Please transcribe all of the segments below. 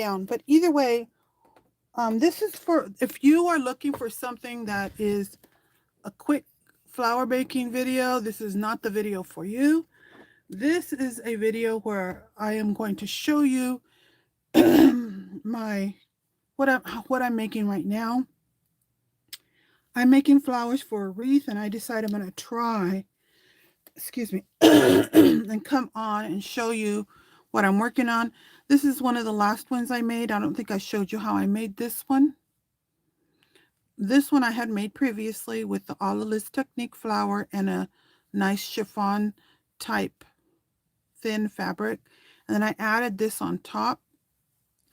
down. But either way, this is for if you are looking for something that is a quick flower baking video. This is not the video for you. This is a video where I am going to show you my what I'm making right now. I'm making flowers for a wreath, and I decided I'm going to try, excuse me, and come on and show you what I'm working on. This is one of the last ones I made. I don't think I showed you how I made this one. This one I had made previously with the Olilis Technique flower and a nice chiffon type thin fabric. And then I added this on top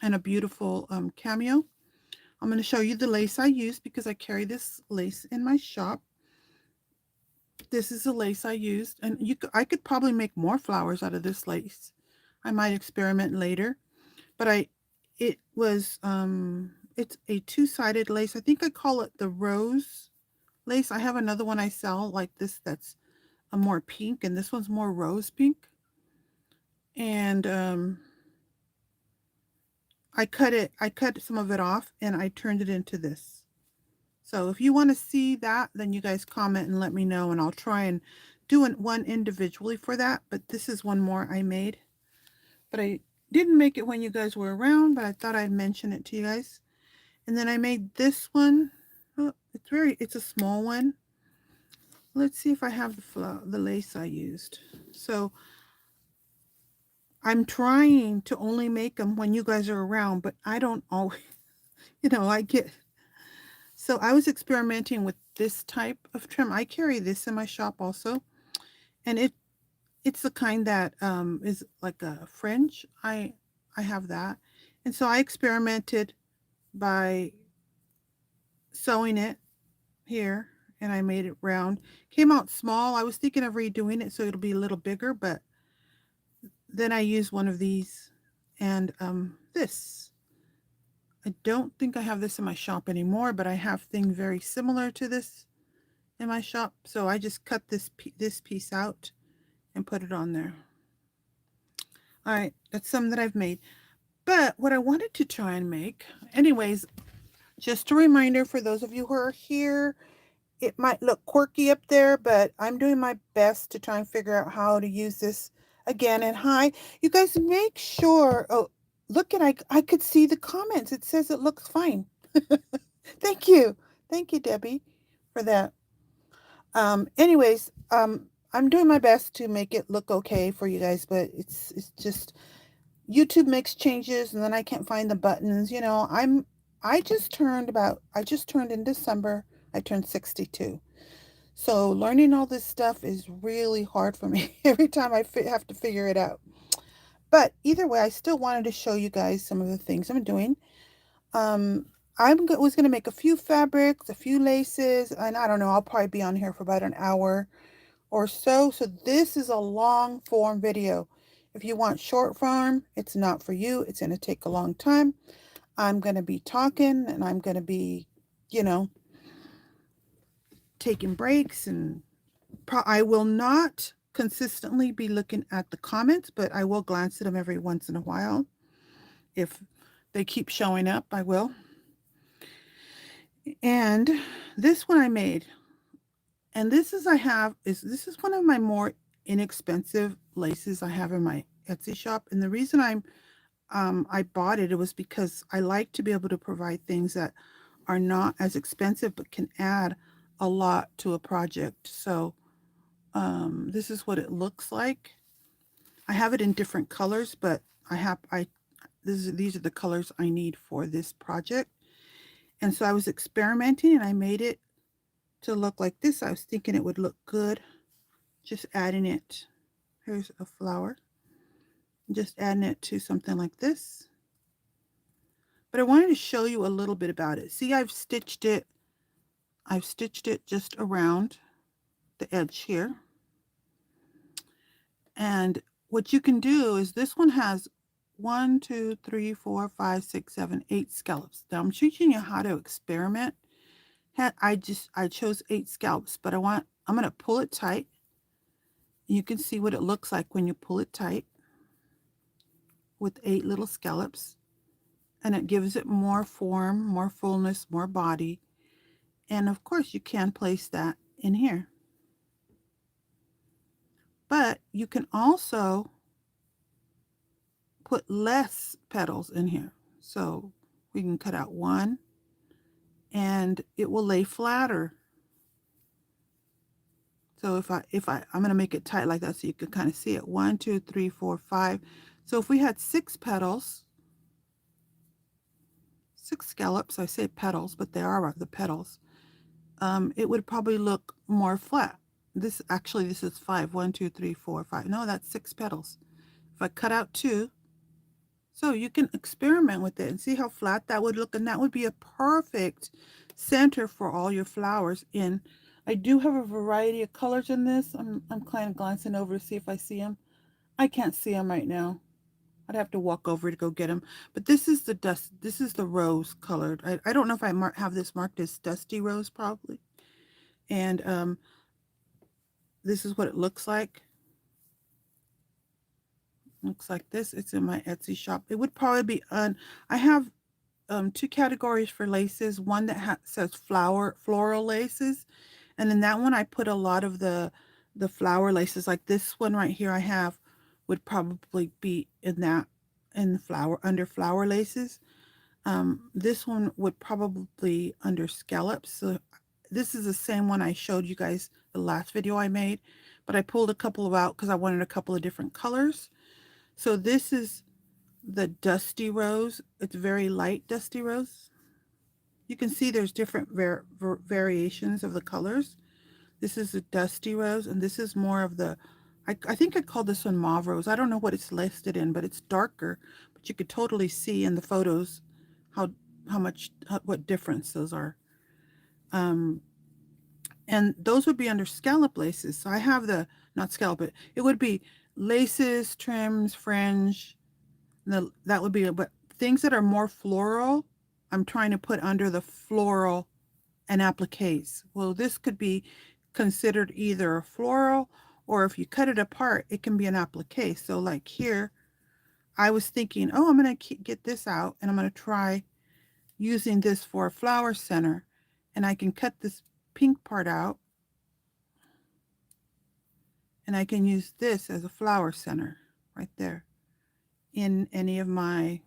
and a beautiful cameo. I'm going to show you the lace I used because I carry this lace in my shop. This is the lace I used, and I could probably make more flowers out of this lace. I might experiment later, but it's a two-sided lace. I think I call it the rose lace. I have another one I sell like this that's a more pink, and this one's more rose pink. And I cut some of it off and I turned it into this. So if you want to see that, then you guys comment and let me know, and I'll try and do one individually for that. But this is one more I made. But I didn't make it when you guys were around, but I thought I'd mention it to you guys. And then I made this one. Oh, it's a small one. Let's see if I have the lace I used. So I'm trying to only make them when you guys are around, but I don't always, I get. So I was experimenting with this type of trim. I carry this in my shop also, and it's the kind that is like a fringe. I have that, and so I experimented by sewing it here, and I made it round. Came out small. I was thinking of redoing it so it'll be a little bigger, but then I used one of these and this. I don't think I have this in my shop anymore, but I have things very similar to this in my shop. So I just cut this piece out and put it on there. All right, that's some that I've made. But what I wanted to try and make, anyways, just a reminder for those of you who are here, it might look quirky up there, but I'm doing my best to try and figure out how to use this again. And hi, you guys make sure, oh, look at, I could see the comments. It says it looks fine. Thank you. Thank you, Debbie, for that. Anyways, I'm doing my best to make it look okay for you guys, but it's just YouTube makes changes and then I can't find the buttons. I just turned in December, I turned 62. So learning all this stuff is really hard for me every time I have to figure it out. But either way, I still wanted to show you guys some of the things I'm doing. Was going to make a few fabrics, a few laces, and I don't know, I'll probably be on here for about an hour or so. So this is a long form video. If you want short form, it's not for you. It's going to take a long time. I'm going to be talking and I'm going to be, taking breaks, and I will not consistently be looking at the comments, but I will glance at them every once in a while. If they keep showing up, I will. And this one I made, and this is one of my more inexpensive laces I have in my Etsy shop. And the reason I bought it was because I like to be able to provide things that are not as expensive but can add a lot to a project. So this is what it looks like. I have it in different colors, but these are the colors I need for this project. And so I was experimenting and I made it to look like this. I was thinking it would look good. Just adding it. Here's a flower. Just adding it to something like this. But I wanted to show you a little bit about it. See, I've stitched it just around the edge here. And what you can do is this one has 1, 2, 3, 4, 5, 6, 7, 8 scallops. Now I'm teaching you how to experiment. I chose 8 scallops, but I'm going to pull it tight. You can see what it looks like when you pull it tight with 8 little scallops. and it gives it more form, more fullness, more body. And of course you can place that in here. But you can also put less petals in here. So we can cut out one and it will lay flatter. So I'm going to make it tight like that so you can kind of see it. 1, 2, 3, 4, 5. So if we had 6 petals, 6 scallops, I say petals, but they are the petals, it would probably look more flat. This is 5. 1, 2, 3, 4, 5. No, that's 6 petals. If I cut out 2, so you can experiment with it and see how flat that would look, and that would be a perfect center for all your flowers in. I do have a variety of colors in this. I'm kind of glancing over to see if I see them. I can't see them right now. I'd have to walk over to go get them. But this is the dust. This is the rose colored. I don't know if I have this marked as dusty rose probably. And this is what it looks like. Looks like this. It's in my Etsy shop. It would probably be I have 2 categories for laces. One that says floral laces, and in that one I put a lot of the flower laces. Like this one right here I have would probably be in flower under flower laces. This one would probably under scallops. So this is the same one I showed you guys the last video I made, but I pulled a couple of out because I wanted a couple of different colors. So this is the dusty rose. It's very light dusty rose. You can see there's different variations of the colors. This is a dusty rose, and this is more of the, I think I called this one mauve rose. I don't know what it's listed in, but it's darker. But you could totally see in the photos how what difference those are. And those would be under scallop laces. So I have not scallop, but it would be laces, trims, fringe. That would be, but things that are more floral, I'm trying to put under the floral and appliques. Well, this could be considered either a floral, or if you cut it apart, it can be an applique. So like here, I was thinking, oh, I'm going to get this out and I'm going to try using this for a flower center. And I can cut this pink part out and I can use this as a flower center right there in any of my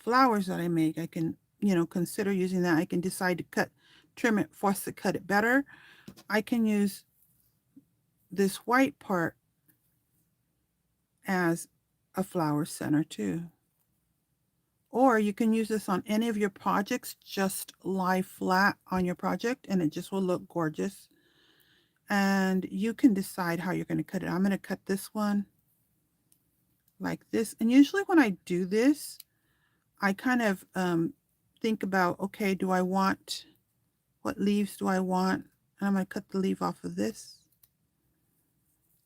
flowers that I make. I can, consider using that. I can decide to trim it, force to cut it better. I can use this white part as a flower center too. Or you can use this on any of your projects. Just lie flat on your project and it just will look gorgeous. And you can decide how you're going to cut it. I'm going to cut this one like this. And usually when I do this, I kind of think about, okay, what leaves do I want? And I'm going to cut the leaf off of this.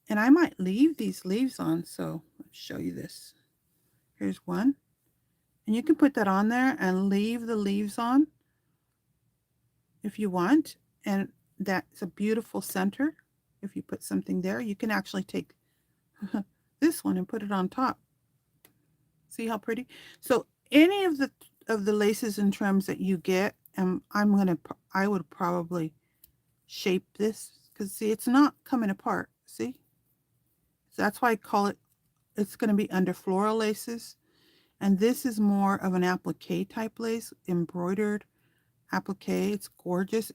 And I might leave these leaves on. So let's show you this. Here's one. And you can put that on there and leave the leaves on if you want. And that's a beautiful center. If you put something there, you can actually take this one and put it on top. See how pretty? So any of the laces and trims that you get, I would probably shape this because see, it's not coming apart. See? So that's why I call it's going to be under floral laces. And this is more of an applique type lace, embroidered applique. It's gorgeous.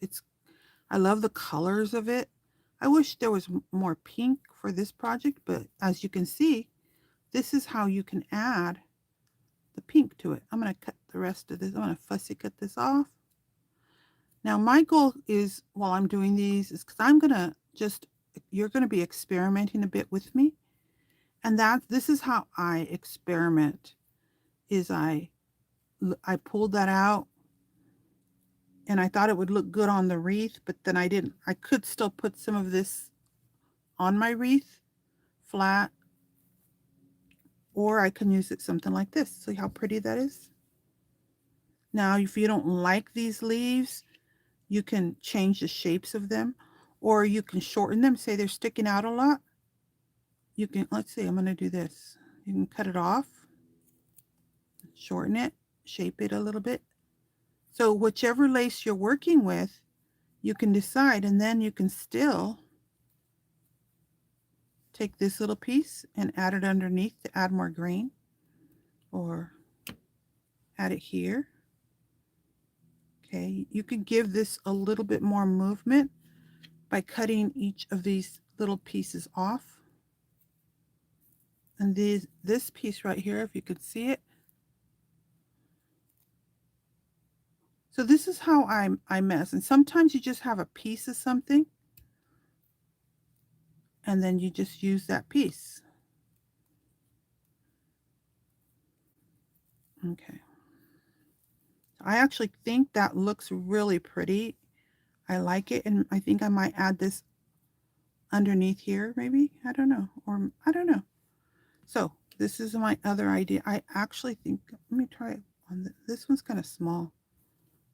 I love the colors of it. I wish there was more pink for this project, but as you can see, this is how you can add the pink to it. I'm going to cut the rest of this. I'm going to fussy cut this off. Now my goal is, while I'm doing these, is because you're going to be experimenting a bit with me. And this is how I experiment, is I pulled that out and I thought it would look good on the wreath, but then I didn't. I could still put some of this on my wreath flat, or I can use it something like this. See how pretty that is? Now, if you don't like these leaves, you can change the shapes of them, or you can shorten them. Say they're sticking out a lot. You can, let's see, I'm going to do this. You can cut it off. shorten it, shape it a little bit. So whichever lace you're working with, you can decide, and then you can still take this little piece and add it underneath to add more green, or add it here. Okay, you can give this a little bit more movement by cutting each of these little pieces off. And this piece right here, if you could see it. So this is how I mess. And sometimes you just have a piece of something, and then you just use that piece. Okay. I actually think that looks really pretty. I like it, and I think I might add this underneath here, maybe. I don't know. Or I don't know. So this is my other idea. I actually think, let me try it on this one's kind of small.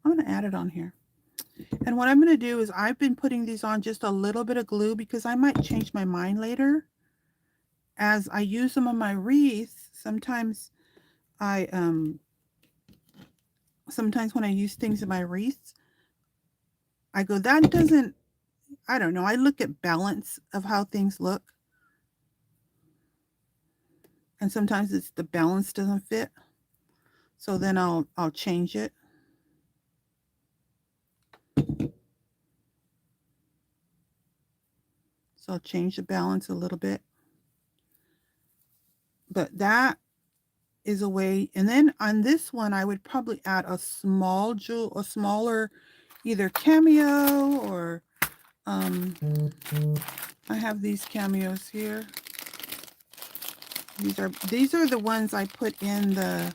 I'm going to add it on here. And what I'm going to do is I've been putting these on just a little bit of glue because I might change my mind later. As I use them on my wreath, sometimes I sometimes when I use things in my wreaths, I go, that doesn't, I don't know. I look at balance of how things look. And sometimes it's the balance doesn't fit. So then I'll change it. So I'll change the balance a little bit. But that is a way. And then on this one, I would probably add a small jewel, a smaller either cameo or I have these cameos here. These are the ones I put in the,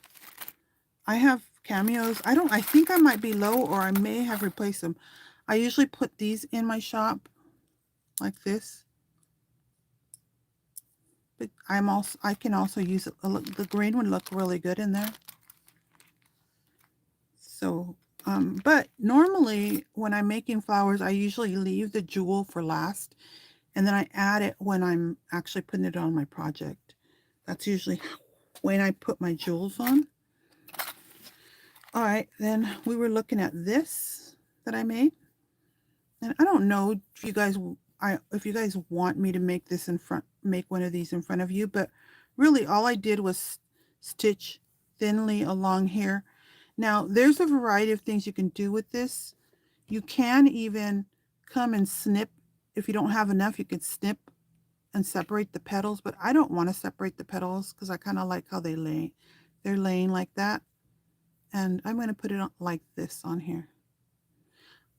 I have cameos. I think I might be low, or I may have replaced them. I usually put these in my shop like this. But I can also use it. The green would look really good in there. So, but normally when I'm making flowers, I usually leave the jewel for last, and then I add it when I'm actually putting it on my project. That's usually when I put my jewels on. All right, then we were looking at this that I made. And I don't know if you guys want me to make this make one of these in front of you, but really all I did was stitch thinly along here. Now, there's a variety of things you can do with this. You can even come and snip. If you don't have enough, you could snip and separate the petals, but I don't want to separate the petals because I kind of like how they're laying like that. And I'm going to put it on like this on here.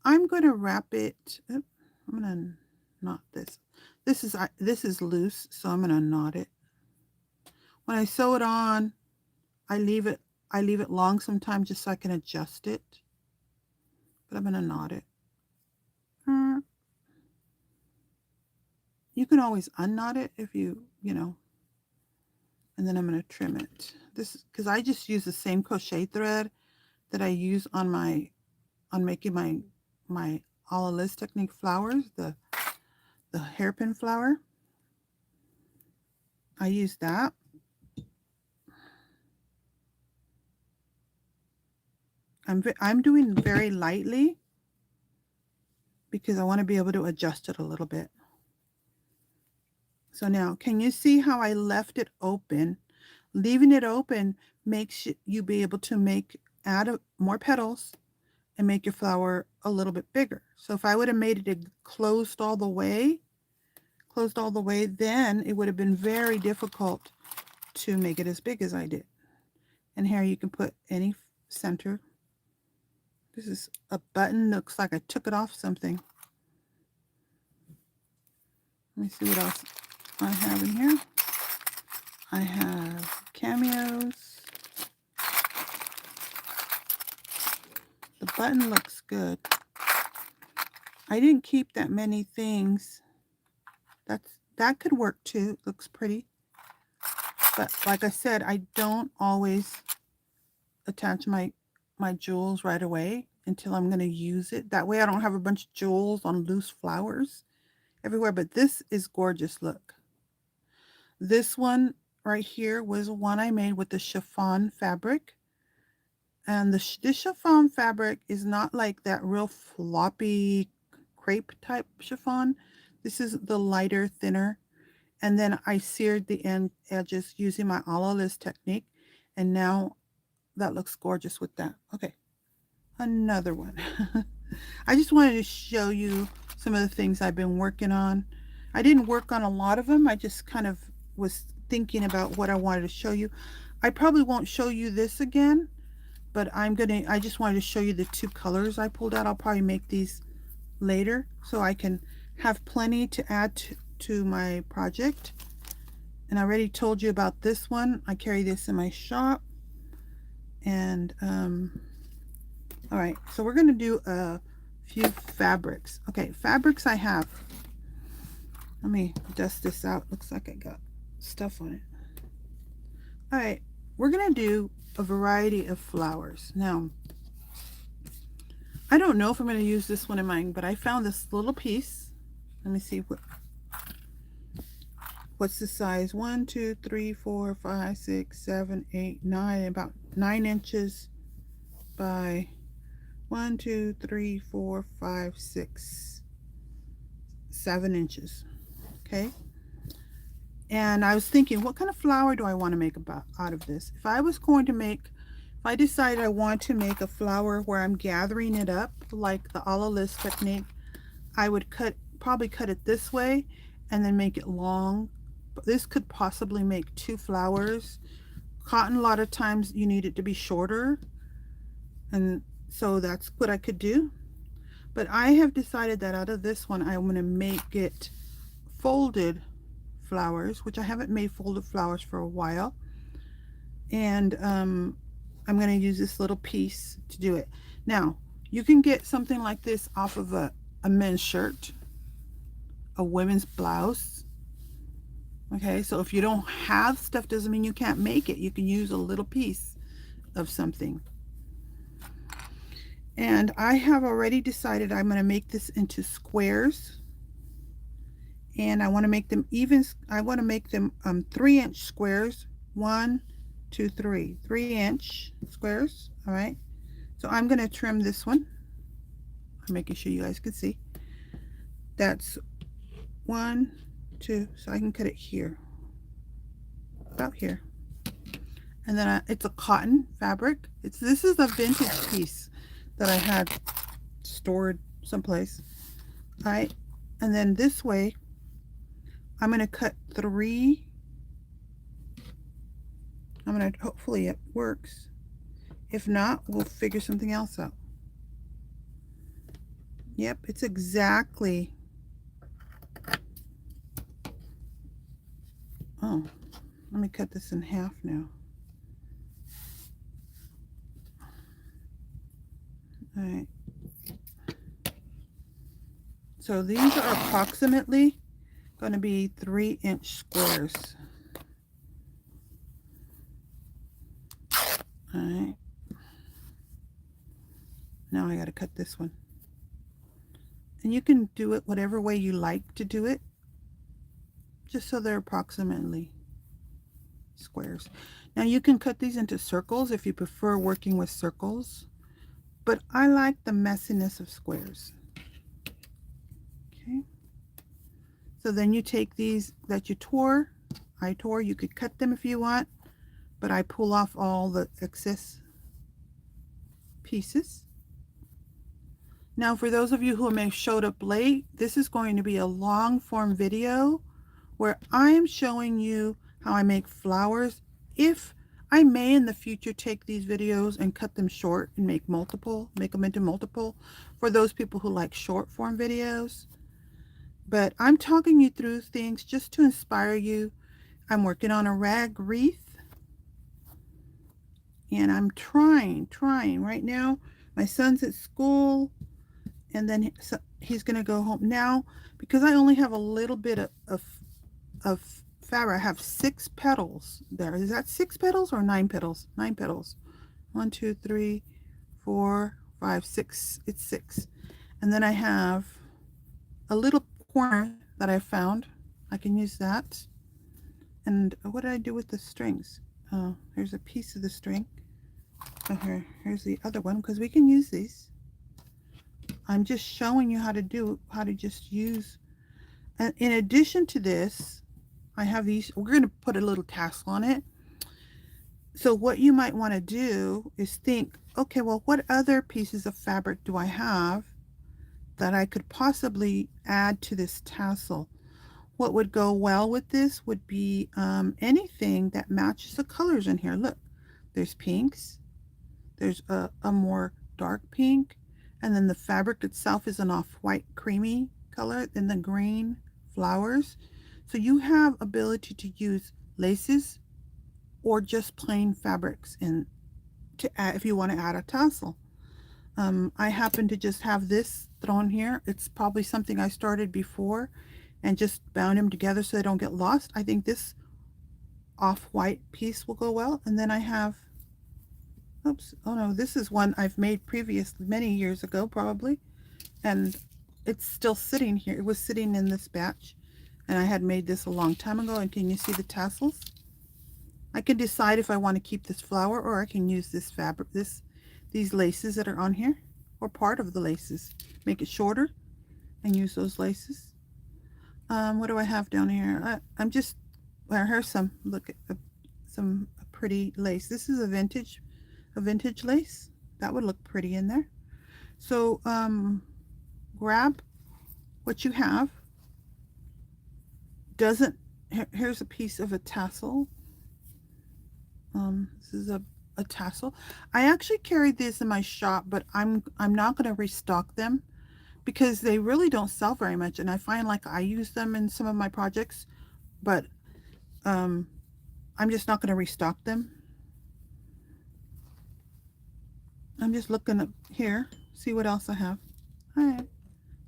I'm going to wrap it. I'm going to knot this. This is loose, so I'm going to knot it. When I sew it on, I leave it long sometimes just so I can adjust it. But I'm going to knot it. You can always unknot it if you know. And then I'm going to trim it. This because I just use the same crochet thread that I use on making my a la Liz technique flowers, the hairpin flower. I use that. I'm doing very lightly because I want to be able to adjust it a little bit. So now, can you see how I left it open? Leaving it open makes you be able to add more petals and make your flower a little bit bigger. So if I would have made it closed all the way, then it would have been very difficult to make it as big as I did. And here you can put any center. This is a button. Looks like I took it off something. Let me see what else I have in here. I have cameos. The button looks good. I didn't keep that many things. That could work too. Looks pretty. But like I said, I don't always attach my jewels right away until I'm going to use it. That way I don't have a bunch of jewels on loose flowers everywhere. But this is gorgeous. Look. This one right here was one I made with the chiffon fabric. And this chiffon fabric is not like that real floppy crepe type chiffon. This is the lighter, thinner. And then I seared the edges using my a la list technique. And now that looks gorgeous with that. Okay, another one. I just wanted to show you some of the things I've been working on. I didn't work on a lot of them. I just kind of was thinking about what I wanted to show you. I probably won't show you this again, but I just wanted to show you the two colors I pulled out. I'll probably make these later so I can have plenty to add to my project. And I already told you about this one. I carry this in my shop. And all right, so we're going to do a few fabrics. Okay, fabrics I have. Let me dust this out. Looks like I got stuff on it. All right, we're going to do a variety of flowers. Now, I don't know if I'm going to use this one in mine, but I found this little piece. Let me see what's the size. 1, 2, 3, 4, 5, 6, 7, 8, 9, about 9 inches by 1, 2, 3, 4, 5, 6, 7 inches. Okay. And I was thinking, what kind of flower do I want to make out of this? If I decided I want to make a flower where I'm gathering it up, like the a la list technique, I would probably cut it this way and then make it long. This could possibly make 2 flowers. Cotton, a lot of times you need it to be shorter. And so that's what I could do. But I have decided that out of this one, I'm going to make it folded flowers, which I haven't made folded flowers for a while. And I'm going to use this little piece to do it. Now, you can get something like this off of a men's shirt, a women's blouse. Okay, so if you don't have stuff, doesn't mean you can't make it. You can use a little piece of something. And I have already decided I'm going to make this into squares. And I want to make them even. I want to make them 3-inch squares. 1, 2, 3. 3-inch squares. All right. So I'm going to trim this one. I'm making sure you guys can see. That's 1, 2. So I can cut it here. About here. And then it's a cotton fabric. This is a vintage piece that I had stored someplace. All right. And then this way, I'm going to cut 3. Hopefully it works. If not, we'll figure something else out. Yep, it's exactly. Oh, let me cut this in half now. All right. So these are approximately going to be 3-inch squares. All right. Now I got to cut this one. And you can do it whatever way you like to do it, just so they're approximately squares. Now you can cut these into circles if you prefer working with circles, but I like the messiness of squares. Okay. So then you take these that you tore, you could cut them if you want, but I pull off all the excess pieces. Now for those of you who may have showed up late, this is going to be a long form video where I am showing you how I make flowers. If I may in the future take these videos and cut them short and make them into multiple for those people who like short form videos. But I'm talking you through things just to inspire you. I'm working on a rag wreath. And I'm trying right now. My son's at school and then he's going to go home now because I only have a little bit of fabric. I have 6 petals there. Is that 6 petals or 9 petals? 9 petals. 1, 2, 3, 4, 5, 6. It's 6. And then I have a little corner that I found. I can use that. And what did I do with the strings? Oh, there's a piece of the string. Here's the other one because we can use these. I'm just showing you how to just use. And in addition to this, I have these. We're going to put a little tassel on it. So what you might want to do is think, okay, well, what other pieces of fabric do I have that I could possibly add to this tassel? What would go well with this would be anything that matches the colors in here. Look, there's pinks, there's a more dark pink, and then the fabric itself is an off-white creamy color, then the green flowers. So you have ability to use laces or just plain fabrics in to add if you want to add a tassel. I happen to just have this thrown here. It's probably something I started before and just bound them together so they don't get lost. I think this off-white piece will go well. And then I have, oops, oh no, this is one I've made previously, many years ago probably. And it's still sitting here. It was sitting in this batch. And I had made this a long time ago. And can you see the tassels? I can decide if I want to keep this flower or I can use this fabric, these laces that are on here, or part of the laces. Make it shorter and use those laces. What do I have down here? I'm just, well, here's some, look at some pretty lace. This is a vintage lace. That would look pretty in there. So grab what you have. Here's a piece of a tassel. This is a tassel. I actually carried this in my shop, but I'm not going to restock them because they really don't sell very much, and I find like I use them in some of my projects, but I'm just not going to restock them. I'm just looking up here, see what else I have. All right.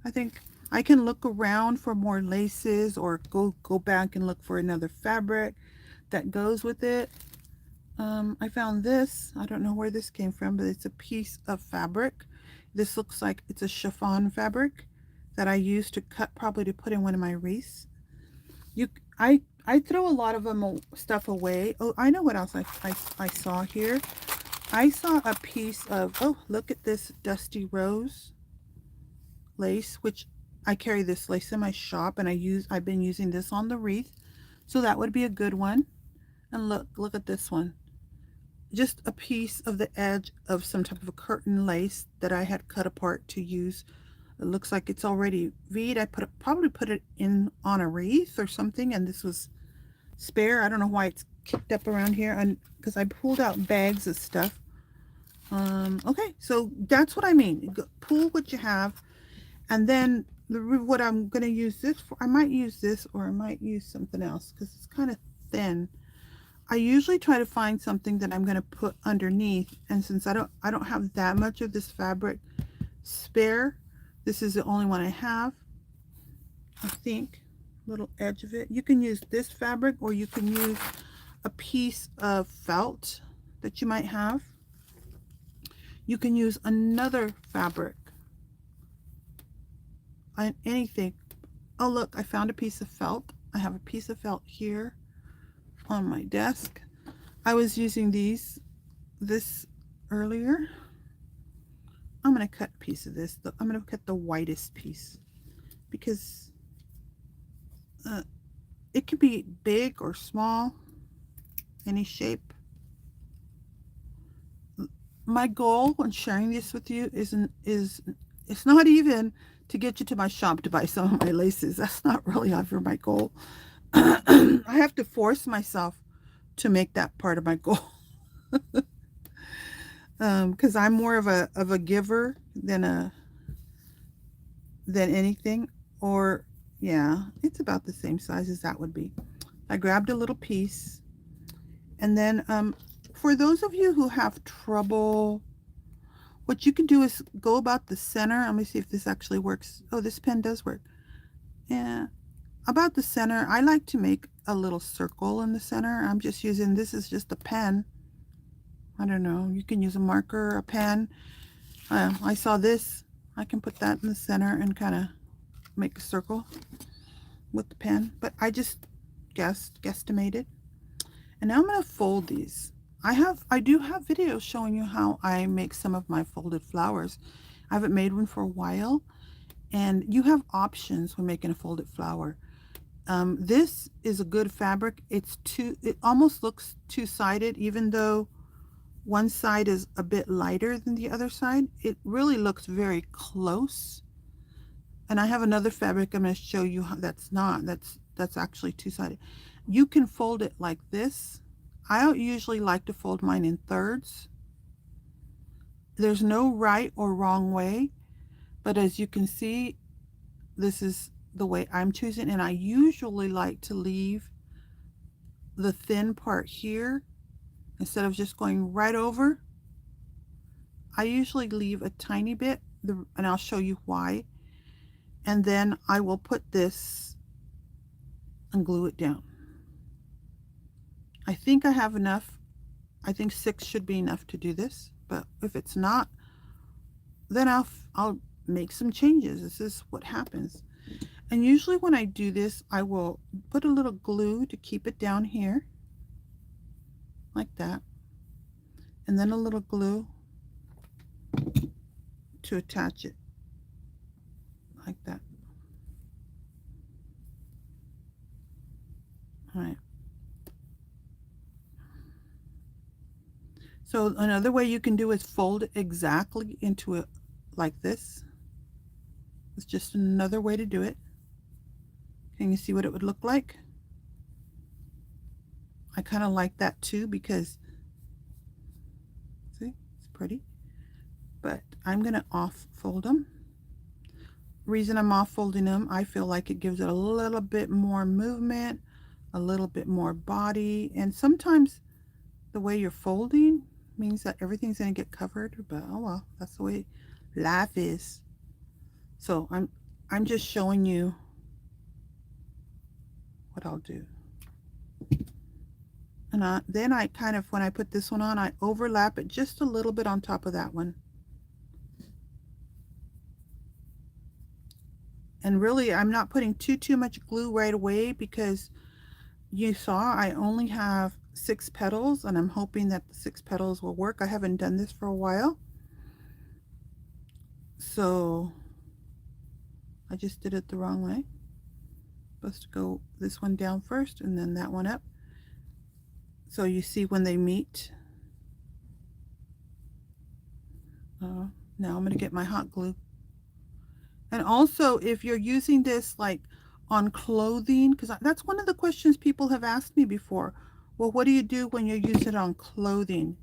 I think I can look around for more laces or go back and look for another fabric that goes with it. I found this. I don't know where this came from, but it's a piece of fabric. This looks like it's a chiffon fabric that I used to cut, probably to put in one of my wreaths. I throw a lot of stuff away. Oh, I know what else I saw here. I saw a piece of, oh, look at this dusty rose lace, which I carry this lace in my shop, and I've been using this on the wreath, so that would be a good one. And look at this one. Just a piece of the edge of some type of a curtain lace that I had cut apart to use. It looks like it's already V'd. I probably put it in on a wreath or something, and this was spare. I don't know why it's kicked up around here, and because I pulled out bags of stuff. Okay, so that's what I mean. Pull what you have, and then what I'm going to use this for, I might use this or I might use something else because it's kind of thin. I usually try to find something that I'm going to put underneath, and since I don't have that much of this fabric spare, this is the only one I have. I think little edge of it. You can use this fabric or you can use a piece of felt that you might have. You can use another fabric. Anything. Oh look, I found a piece of felt. I have a piece of felt here on my desk. I was using this earlier. I'm going to cut a piece of this. I'm going to cut the whitest piece because it could be big or small, any shape. My goal when sharing this with you is it's not even to get you to my shop to buy some of my laces. That's not really ever my goal. I have to force myself to make that part of my goal. Because I'm more of a giver than anything. Or yeah, it's about the same size as that would be. I grabbed a little piece, and then for those of you who have trouble, what you can do is go about the center. Let me see if this actually works. Oh, this pen does work. Yeah, about the center, I like to make a little circle in the center. I'm just using, this is just a pen. I don't know, you can use a marker, a pen. I saw this. I can put that in the center and kind of make a circle with the pen. But I just guesstimated. And now I'm going to fold these. I do have videos showing you how I make some of my folded flowers. I haven't made one for a while, and you have options when making a folded flower. This is a good fabric. It almost looks two-sided, even though one side is a bit lighter than the other side. It really looks very close. And I have another fabric I'm going to show you how that's not. That's actually two-sided. You can fold it like this. I don't usually like to fold mine in thirds. There's no right or wrong way, but as you can see, this is the way I'm choosing, and I usually like to leave the thin part here instead of just going right over. I usually leave a tiny bit, and I'll show you why. And then I will put this and glue it down. I think I have enough. I think 6 should be enough to do this, but if it's not, then I'll make some changes. This is what happens. And usually when I do this, I will put a little glue to keep it down here, like that, and then a little glue to attach it, like that. All right. So another way you can do is fold it exactly into it like this. It's just another way to do it. Can you see what it would look like? I kind of like that too because, see, it's pretty. But I'm going to off fold them. Reason I'm off folding them, I feel like it gives it a little bit more movement, a little bit more body, and sometimes the way you're folding means that everything's going to get covered, but oh well, that's the way life is. So I'm just showing you what I'll do. And then I kind of, when I put this one on, I overlap it just a little bit on top of that one. And really, I'm not putting too much glue right away because you saw I only have 6 petals, and I'm hoping that the 6 petals will work. I haven't done this for a while, so I just did it the wrong way. Supposed to go this one down first and then that one up. So you see when they meet. Now I'm going to get my hot glue. And also, if you're using this like on clothing, because that's one of the questions people have asked me before. Well, what do you do when you're using it on clothing?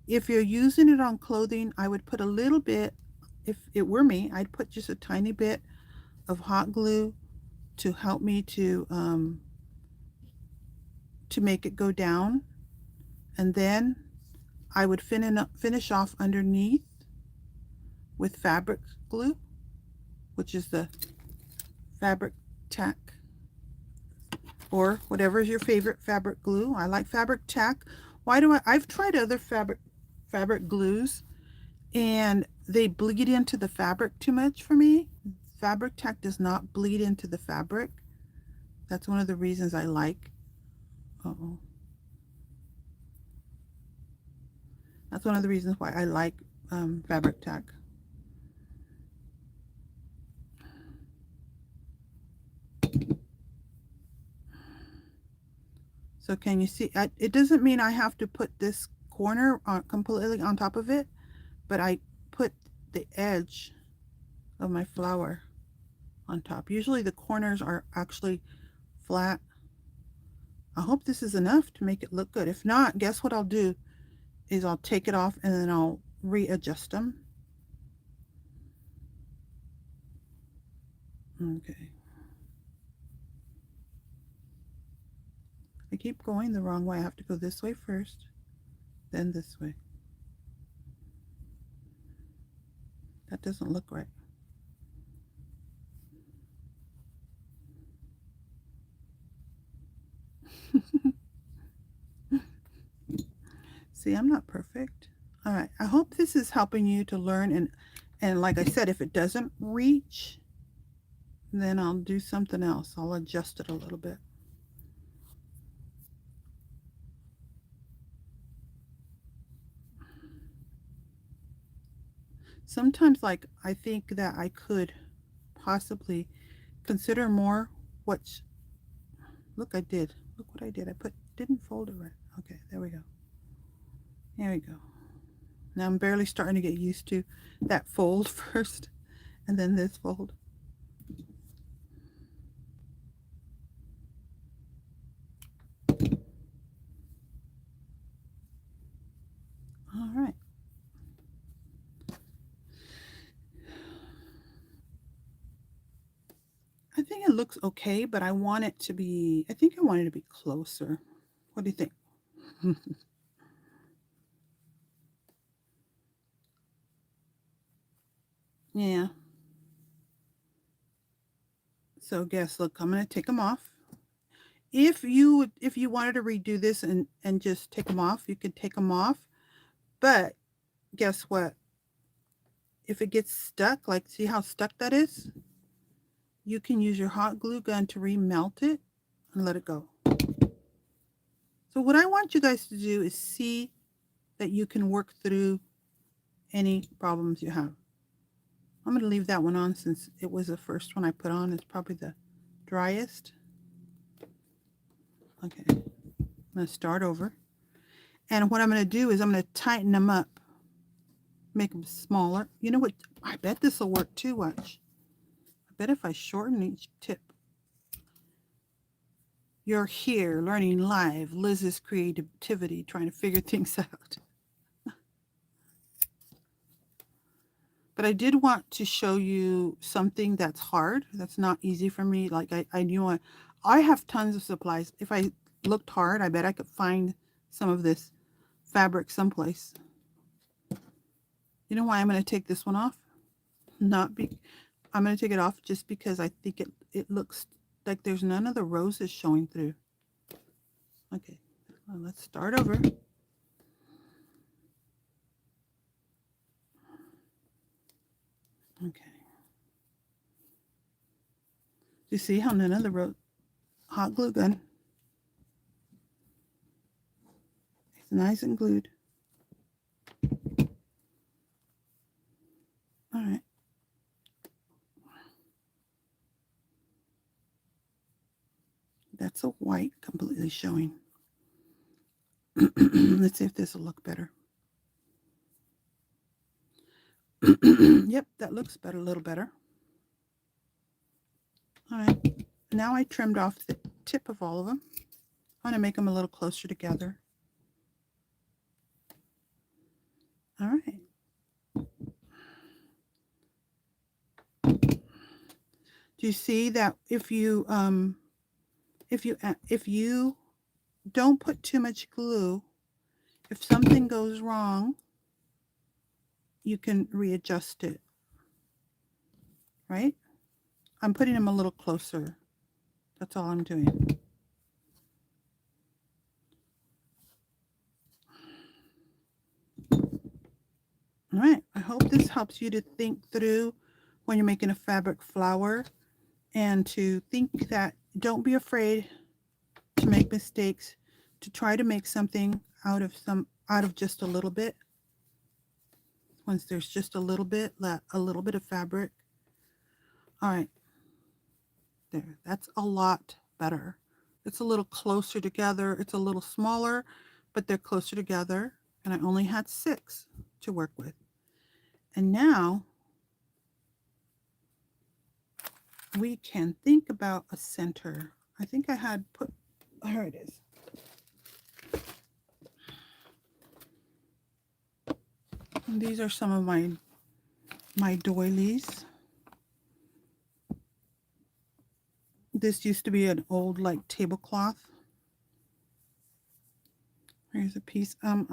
If you're using it on clothing, I would put a little bit, if it were me, I'd put just a tiny bit of hot glue to help me to make it go down. And then I would finish off underneath with fabric glue, which is the fabric tack, or whatever is your favorite fabric glue. I like fabric tack. I've tried other fabric glues, and they bleed into the fabric too much for me. Fabric tack does not bleed into the fabric. That's one of the reasons I like. That's one of the reasons why I like fabric tack. So can you see? It doesn't mean I have to put this corner completely on top of it, but I put the edge of my flower on top. Usually the corners are actually flat. I hope this is enough to make it look good. If not, guess what I'll do is I'll take it off and then I'll readjust them. Okay. I keep going the wrong way. I have to go this way first, then this way. That doesn't look right. See, I'm not perfect. All right, I hope this is helping you to learn, and like I said, if it doesn't reach, then I'll do something else. I'll adjust it a little bit. Sometimes, like, I think that I could possibly consider more what, look, I did. Look what I did. I didn't fold it right. Okay, there we go. There we go. Now I'm barely starting to get used to that fold first and then this fold. All right. I think it looks okay, but I want it to be, I think I want it to be closer. What do you think? Yeah. So guess, look, I'm going to take them off. If you wanted to redo this and just take them off, you could take them off. But guess what? If it gets stuck, like, see how stuck that is? You can use your hot glue gun to remelt it and let it go. So what I want you guys to do is see that you can work through any problems you have. I'm going to leave that one on since it was the first one I put on. It's probably the driest. Okay, I'm going to start over. And what I'm going to do is I'm going to tighten them up, make them smaller. You know what? I bet this will work too. Watch. I bet if I shorten each tip. You're here learning live Liz's creativity, trying to figure things out. But I did want to show you something that's hard, that's not easy for me. Like I knew I have tons of supplies. If I looked hard, I bet I could find some of this fabric someplace. You know why I'm going to take this one off? Not be, I'm going to take it off just because I think it looks like there's none of the roses showing through. Okay, well, let's start over. Okay. You see how none of the hot glue gun is nice and glued. All right. That's a white completely showing. Let's see if this will look better. Yep, that looks better, a little better. All right. Now I trimmed off the tip of all of them. I want to make them a little closer together. All right. Do you see that if you don't put too much glue, if something goes wrong, you can readjust it, right? I'm putting them a little closer. That's all I'm doing. All right. I hope this helps you to think through when you're making a fabric flower, and to think that don't be afraid to make mistakes, to try to make something out of just a little bit. Once there's just a little bit of fabric. All right. There. That's a lot better. It's a little closer together. It's a little smaller, but they're closer together. And I only had 6 to work with. And now we can think about a center. I think I had put, here it is. And these are some of my doilies. This used to be an old like tablecloth. Here's a piece. I'm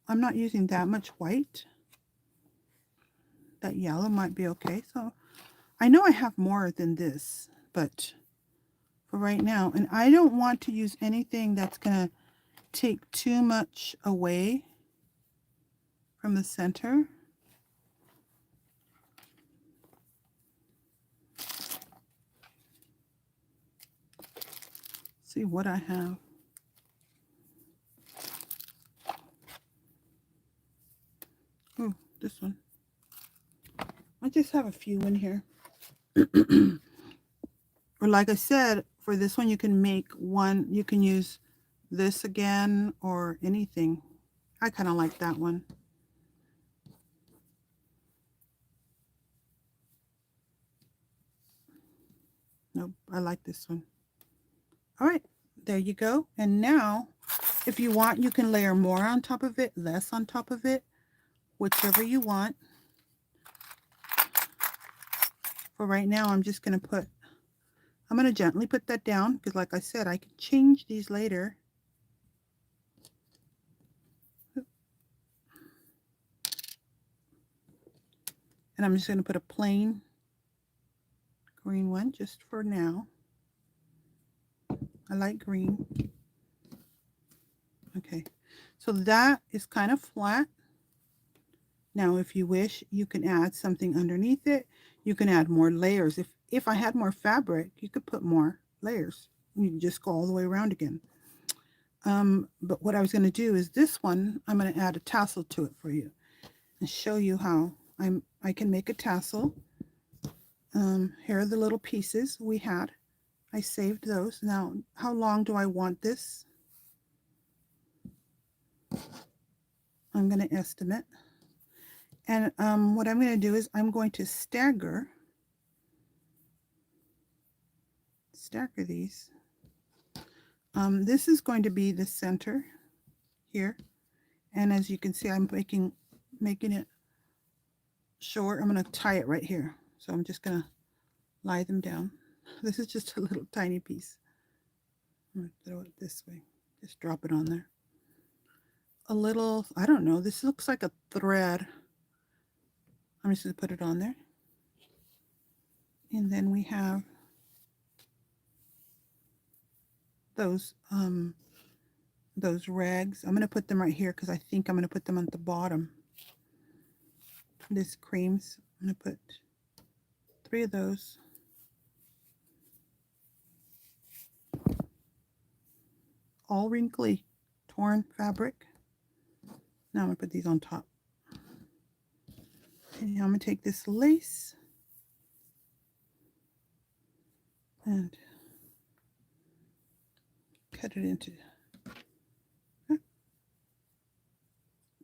not using that much white. That yellow might be okay. So I know I have more than this, but for right now, and I don't want to use anything that's going to take too much away from the center. See what I have. Oh, this one. I just have a few in here. Or like I said, for this one, you can make one, you can use this again or anything. I kind of like that one. Nope, I like this one. All right, there you go. And now, if you want, you can layer more on top of it, less on top of it, whichever you want. For right now, I'm just going to put, I'm going to gently put that down because like I said, I can change these later. And I'm just going to put a plain green one just for now. I like green. Okay, so that is kind of flat. Now, if you wish, you can add something underneath it. You can add more layers. If I had more fabric, you could put more layers. You can just go all the way around again. But what I was going to do is this one, I'm going to add a tassel to it for you and show you how I can make a tassel. Here are the little pieces we had. I saved those. Now, how long do I want this? I'm going to estimate. And what I'm going to do is I'm going to stagger these. This is going to be the center here. And as you can see, I'm making it short. I'm going to tie it right here. So I'm just going to lie them down. This is just a little tiny piece. I'm going to throw it this way. Just drop it on there. A little, I don't know, this looks like a thread. I'm just going to put it on there. And then we have those rags. I'm going to put them right here because I think I'm going to put them at the bottom. This creams. I'm going to put 3 of those. All wrinkly, torn fabric. Now I'm going to put these on top. And I'm going to take this lace and cut it into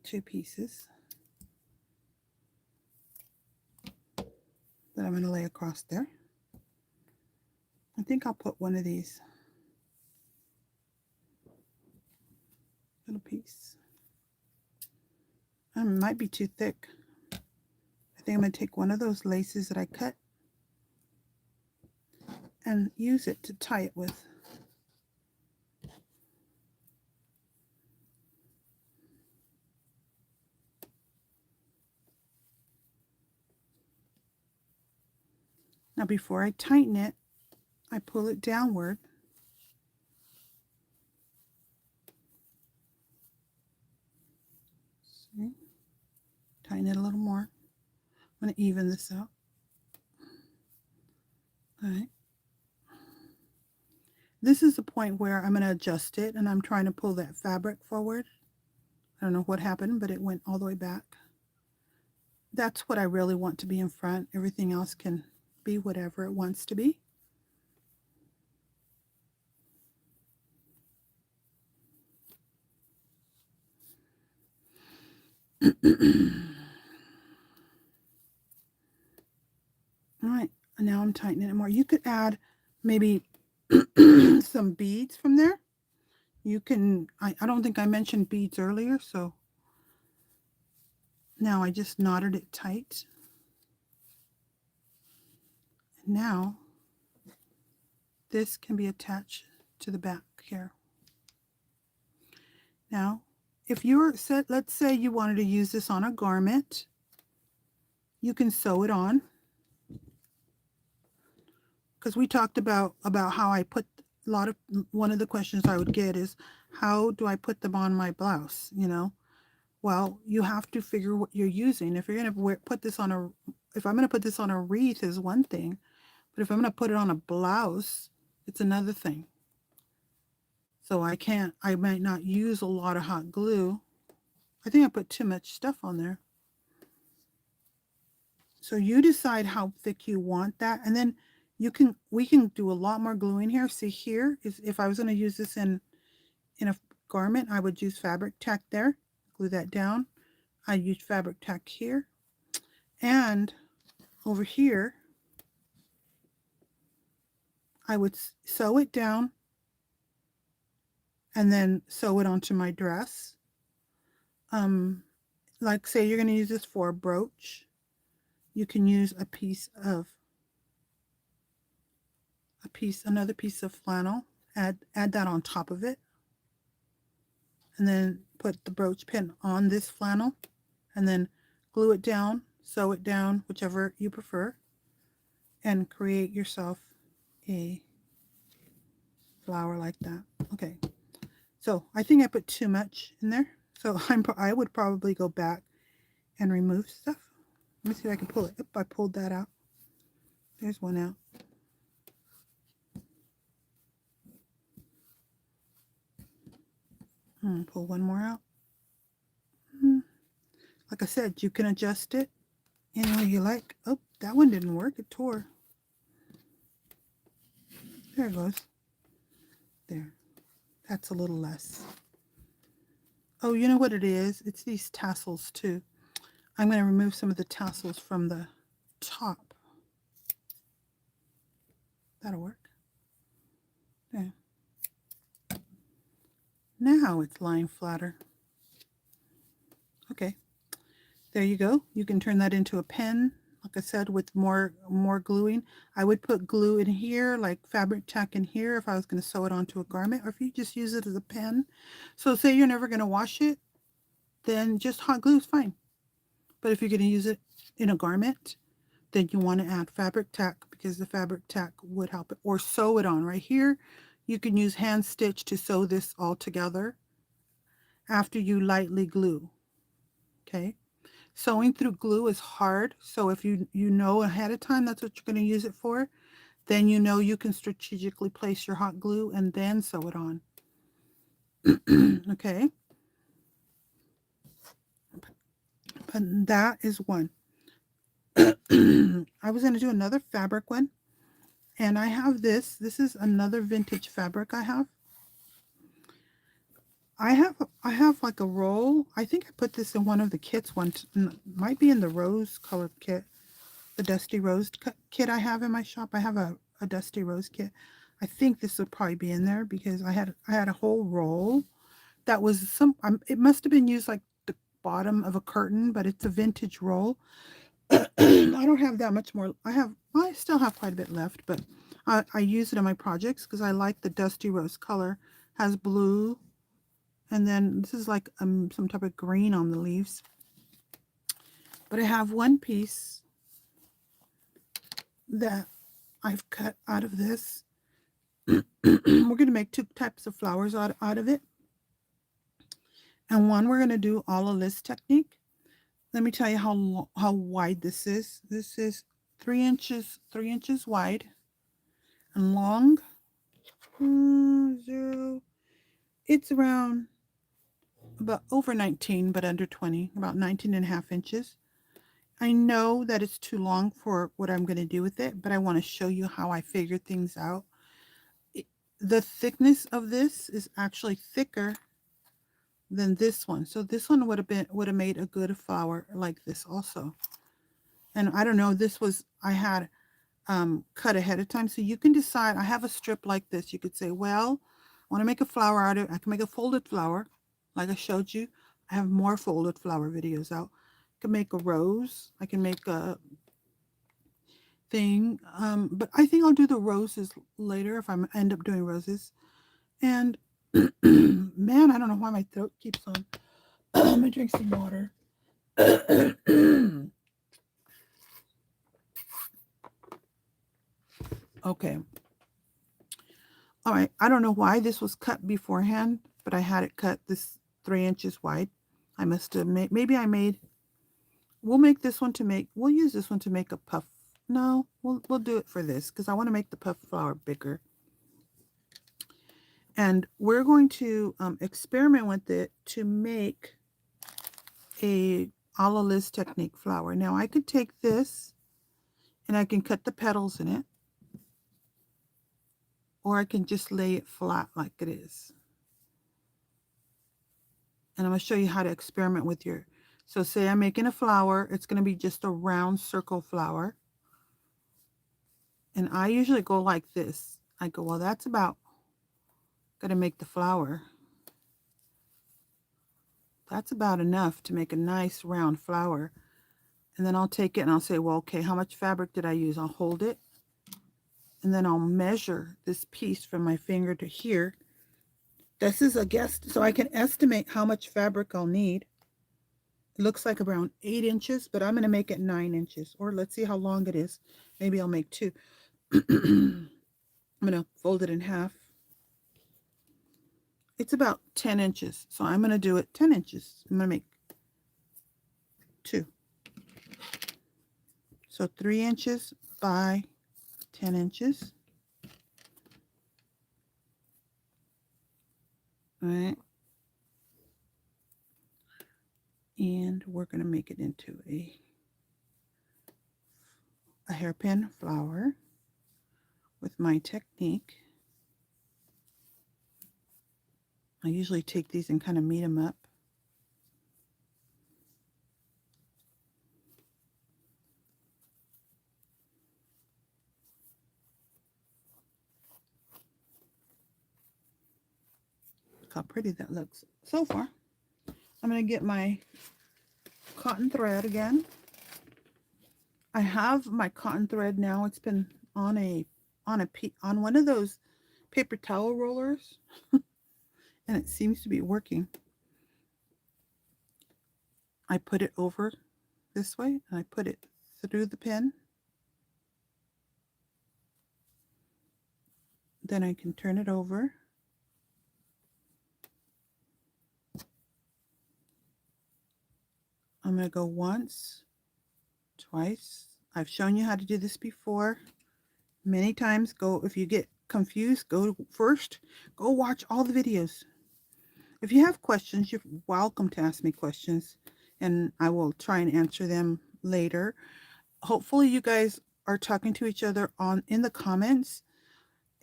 2 pieces that I'm going to lay across there. I think I'll put one of these little piece. It might be too thick. I think I'm going to take one of those laces that I cut and use it to tie it with. Now before I tighten it, I pull it downward. See? Tighten it a little more. I'm going to even this out. All right. This is the point where I'm going to adjust it, and I'm trying to pull that fabric forward. I don't know what happened, but it went all the way back. That's what I really want to be in front. Everything else can be whatever it wants to be. All right, and now I'm tightening it more. You could add maybe some beads from there. You can, I don't think I mentioned beads earlier, so now I just knotted it tight. And now this can be attached to the back here. Now, if you're set, let's say you wanted to use this on a garment, you can sew it on. Because we talked about how I put one of the questions I would get is, how do I put them on my blouse, you know? Well, you have to figure what you're using. If you're going to put this on if I'm going to put this on a wreath is one thing, but if I'm going to put it on a blouse, it's another thing. So I might not use a lot of hot glue. I think I put too much stuff on there. So you decide how thick you want that, and then we can do a lot more gluing here. See, here is, if I was going to use this in a garment, I would use fabric tack there, glue that down. I use fabric tack here, and over here I would sew it down and then sew it onto my dress. Like say you're going to use this for a brooch, you can use another piece of flannel, add that on top of it, and then put the brooch pin on this flannel, and then glue it down, sew it down, whichever you prefer, and create yourself a flower like that. Okay, so I think I put too much in there, so I would probably go back and remove stuff. Let me see if I can pull it. Yep, I pulled that out. There's one out. Pull one more out. Like I said, you can adjust it any way you like. Oh, that one didn't work. It tore. There it goes. There. That's a little less. Oh, you know what it is? It's these tassels too. I'm going to remove some of the tassels from the top. That'll work. There. Now it's lying flatter. Okay. There you go. You can turn that into a pen, like I said, with more gluing. I would put glue in here, like fabric tack in here, if I was going to sew it onto a garment, or if you just use it as a pen. So say you're never going to wash it, then just hot glue is fine. But if you're going to use it in a garment, then you want to add fabric tack, because the fabric tack would help it, or sew it on. Right here, you can use hand stitch to sew this all together after you lightly glue. Okay. Sewing through glue is hard, so if you know ahead of time that's what you're going to use it for, then you know you can strategically place your hot glue and then sew it on. Okay. But that is one. I was going to do another fabric one, and I have this. This is another vintage fabric I have. I have like a roll. I think I put this in one of the kits once. Might be in the rose colored kit, the dusty rose kit I have in my shop. I have a dusty rose kit. I think this would probably be in there, because I had a whole roll that was it must have been used like the bottom of a curtain, but it's a vintage roll. I don't have that much more. I still have quite a bit left, but I use it in my projects because I like the dusty rose color. Has blue, and then this is like some type of green on the leaves. But I have one piece that I've cut out of this. We're going to make two types of flowers out of it. And one, we're going to do all of this technique. Let me tell you how wide this is. This is 3 inches wide and long. It's around about over 19, but under 20, about 19 and a half inches. I know that it's too long for what I'm going to do with it, but I want to show you how I figure things out. The thickness of this is actually thicker than this one. So this one would have made a good flower like this also. And I don't know, I had cut ahead of time. So you can decide. I have a strip like this. You could say, well, I want to make a flower out of it. I can make a folded flower like I showed you. I have more folded flower videos out. I can make a rose. I can make a thing. But I think I'll do the roses later if I end up doing roses. And man, I don't know why my throat keeps on. I'm gonna drink some water. Okay. All right. I don't know why this was cut beforehand, but I had it cut this 3 inches wide. I must have maybe I made. We'll use this one to make a puff. No, we'll do it for this because I want to make the puff flower bigger. And we're going to experiment with it to make a a la Liz Technique flower. Now I could take this and I can cut the petals in it, or I can just lay it flat like it is. And I'm going to show you how to experiment with your, so say I'm making a flower, it's going to be just a round circle flower. And I usually go like this. I go, well, that's about going to make the flower. That's about enough to make a nice round flower. And then I'll take it and I'll say, well, okay, how much fabric did I use? I'll hold it. And then I'll measure this piece from my finger to here. This is a guess, so I can estimate how much fabric I'll need. It looks like around 8 inches, but I'm going to make it 9 inches. Or let's see how long it is. Maybe I'll make 2. I'm going to fold it in half. It's about 10 inches, so I'm going to do it 10 inches. I'm going to make 2. So 3 inches by 10 inches. All right. And we're going to make it into a hairpin flower with my technique. I usually take these and kind of meet them up. Look how pretty that looks so far. I'm going to get my cotton thread again. I have my cotton thread now. It's been on one of those paper towel rollers, and it seems to be working. I put it over this way, and I put it through the pin. Then I can turn it over. I'm going to go once, twice. I've shown you how to do this before many times. If you get confused, go watch all the videos. If you have questions, you're welcome to ask me questions, and I will try and answer them later. Hopefully you guys are talking to each other in the comments.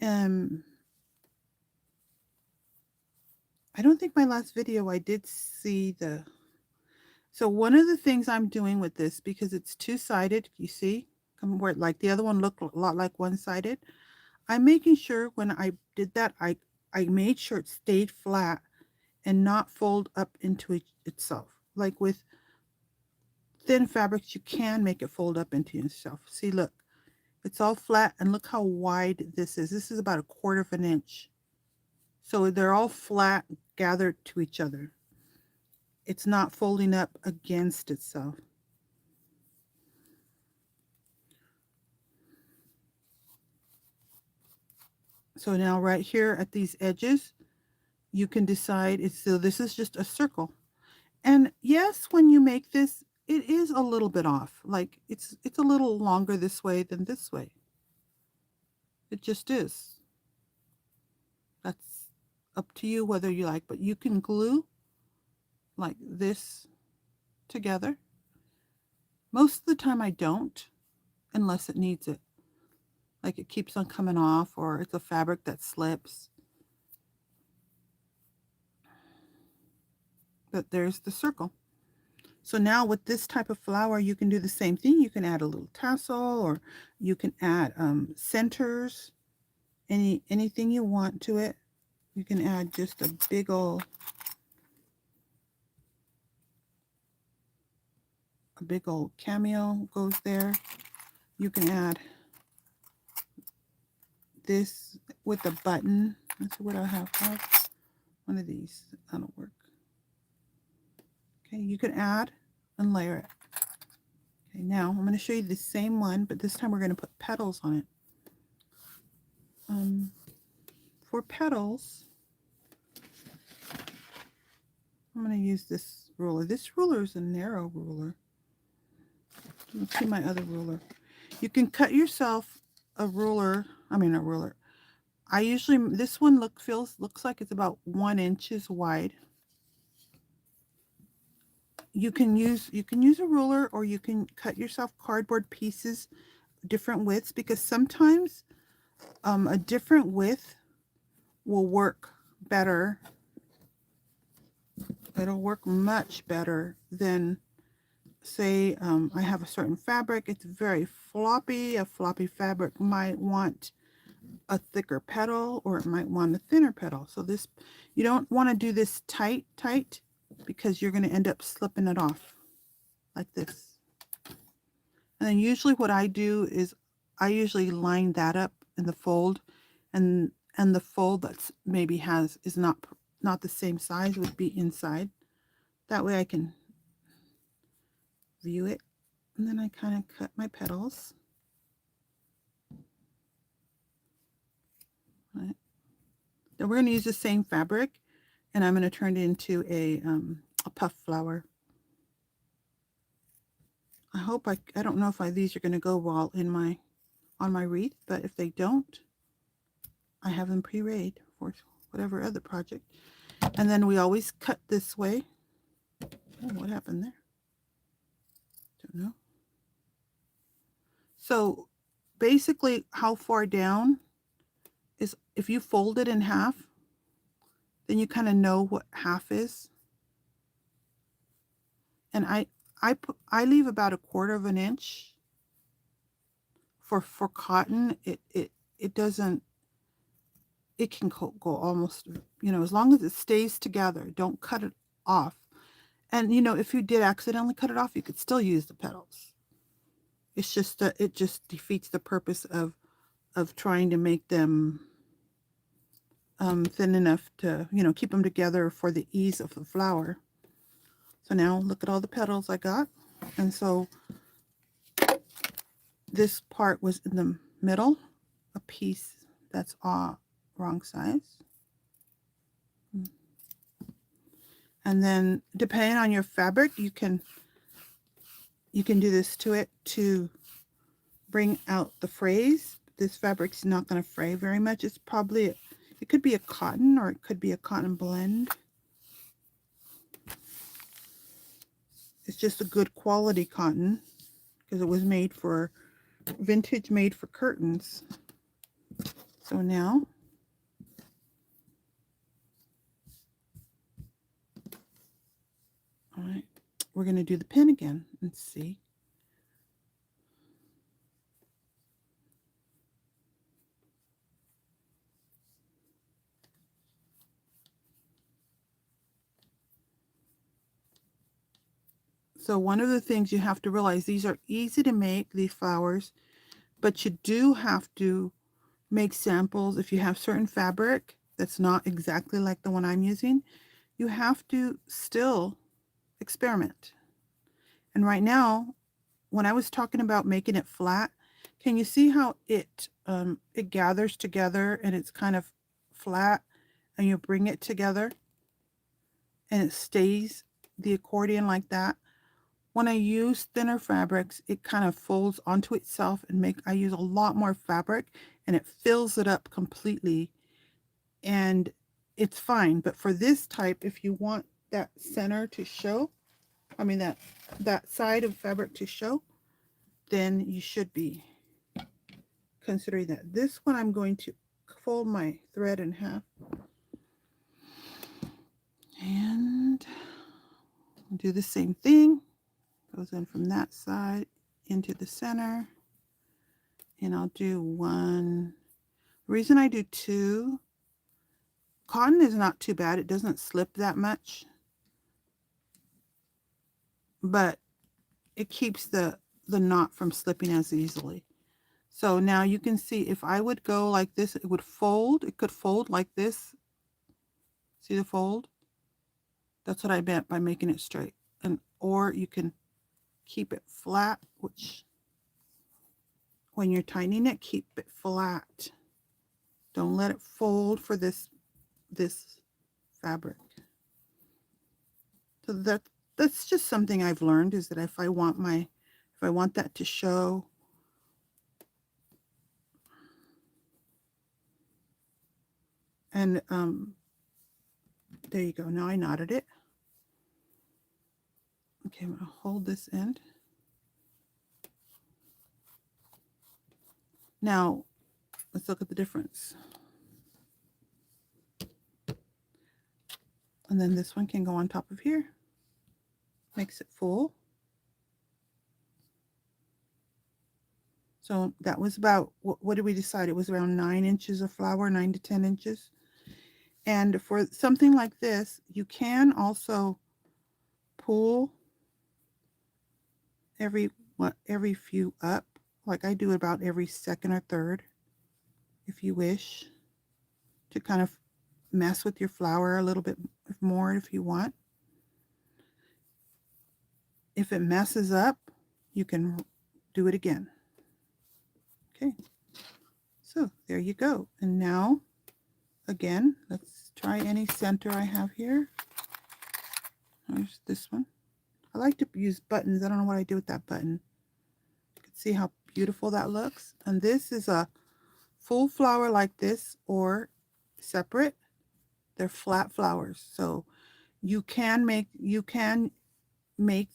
I don't think my last video I did see the... So one of the things I'm doing with this, because it's two-sided, you see, where like the other one looked a lot like one-sided, I'm making sure when I did that, I made sure it stayed flat and not fold up into itself. Like with thin fabrics, you can make it fold up into itself. See, look, it's all flat, and look how wide this is. This is about 1/4 of an inch. So they're all flat, gathered to each other. It's not folding up against itself. So now right here at these edges, you can decide, so this is just a circle. And yes, when you make this, it is a little bit off. Like it's a little longer this way than this way. It just is. That's up to you whether you like, but you can glue like this together. Most of the time I don't, unless it needs it. Like it keeps on coming off, or it's a fabric that slips. But there's the circle. So now with this type of flower, you can do the same thing. You can add a little tassel, or you can add centers, anything you want to it. You can add just a big old cameo goes there. You can add this with a button. Let's see what I have. One of these. That'll work. Okay, you can add and layer it. Okay, now I'm going to show you the same one, but this time we're going to put petals on it. For petals, I'm going to use this ruler. This ruler is a narrow ruler. Let's see my other ruler. You can cut yourself a ruler. I usually, this one looks like it's about 1 inch wide. you can use a ruler, or you can cut yourself cardboard pieces different widths, because sometimes a different width will work better. It'll work much better than, say, I have a certain fabric, it's very floppy. A floppy fabric might want a thicker petal, or it might want a thinner petal. So this, you don't want to do this tight, because you're going to end up slipping it off like this. And then usually what I do is I usually line that up in the fold, and the fold that's maybe is not the same size would be inside. That way I can view it. And then I kind of cut my petals. Right. Then we're going to use the same fabric, and I'm going to turn it into a puff flower. I don't know if these are going to go well on my wreath, but if they don't, I have them pre-rayed for whatever other project. And then we always cut this way. Oh, what happened there? Don't know. So basically, how far down is, if you fold it in half, then you kind of know what half is. And I leave about 1/4 of an inch for cotton. It doesn't, it can go almost, as long as it stays together, don't cut it off. And if you did accidentally cut it off, you could still use the petals. It's just that it just defeats the purpose of trying to make them thin enough to keep them together for the ease of the flower. So now look at all the petals I got. And so this part was in the middle, a piece that's wrong size. And then depending on your fabric, you can do this to it to bring out the frays. This fabric's not going to fray very much. It's probably, it could be a cotton, or it could be a cotton blend. It's just a good quality cotton, because it was made for vintage, made for curtains. So now all right, we're going to do the pin again and see. So one of the things you have to realize, these are easy to make, these flowers, but you do have to make samples. If you have certain fabric that's not exactly like the one I'm using, you have to still experiment. And right now, when I was talking about making it flat, can you see how it gathers together and it's kind of flat, and you bring it together and it stays the accordion like that? When I use thinner fabrics, it kind of folds onto itself, and I use a lot more fabric, and it fills it up completely, and it's fine. But for this type, if you want that center to show, I mean that side of fabric to show, then you should be considering that. This one, I'm going to fold my thread in half and do the same thing. Goes in from that side into the center, and I'll do one. The reason I do two, cotton is not too bad. It doesn't slip that much, but it keeps the knot from slipping as easily. So now you can see, if I would go like this, it would fold. It could fold like this. See the fold? That's what I meant by making it straight. And or you can keep it flat, which when you're tidying it, keep it flat. Don't let it fold for this fabric. So that's just something I've learned, is that if I want that to show, and there you go. Now I knotted it. Okay, I'm going to hold this end. Now, let's look at the difference. And then this one can go on top of here. Makes it full. So that was about, what did we decide? It was around 9 inches of flower, 9 to 10 inches. And for something like this, you can also pull every few up. Like I do about every second or third, if you wish, to kind of mess with your flower a little bit more if you want. If it messes up, you can do it again. Okay, so there you go. And now, again, let's try any center I have here. There's this one. I like to use buttons. I don't know what I do with that button. You can see how beautiful that looks. And this is a full flower like this or separate. They're flat flowers. So you can make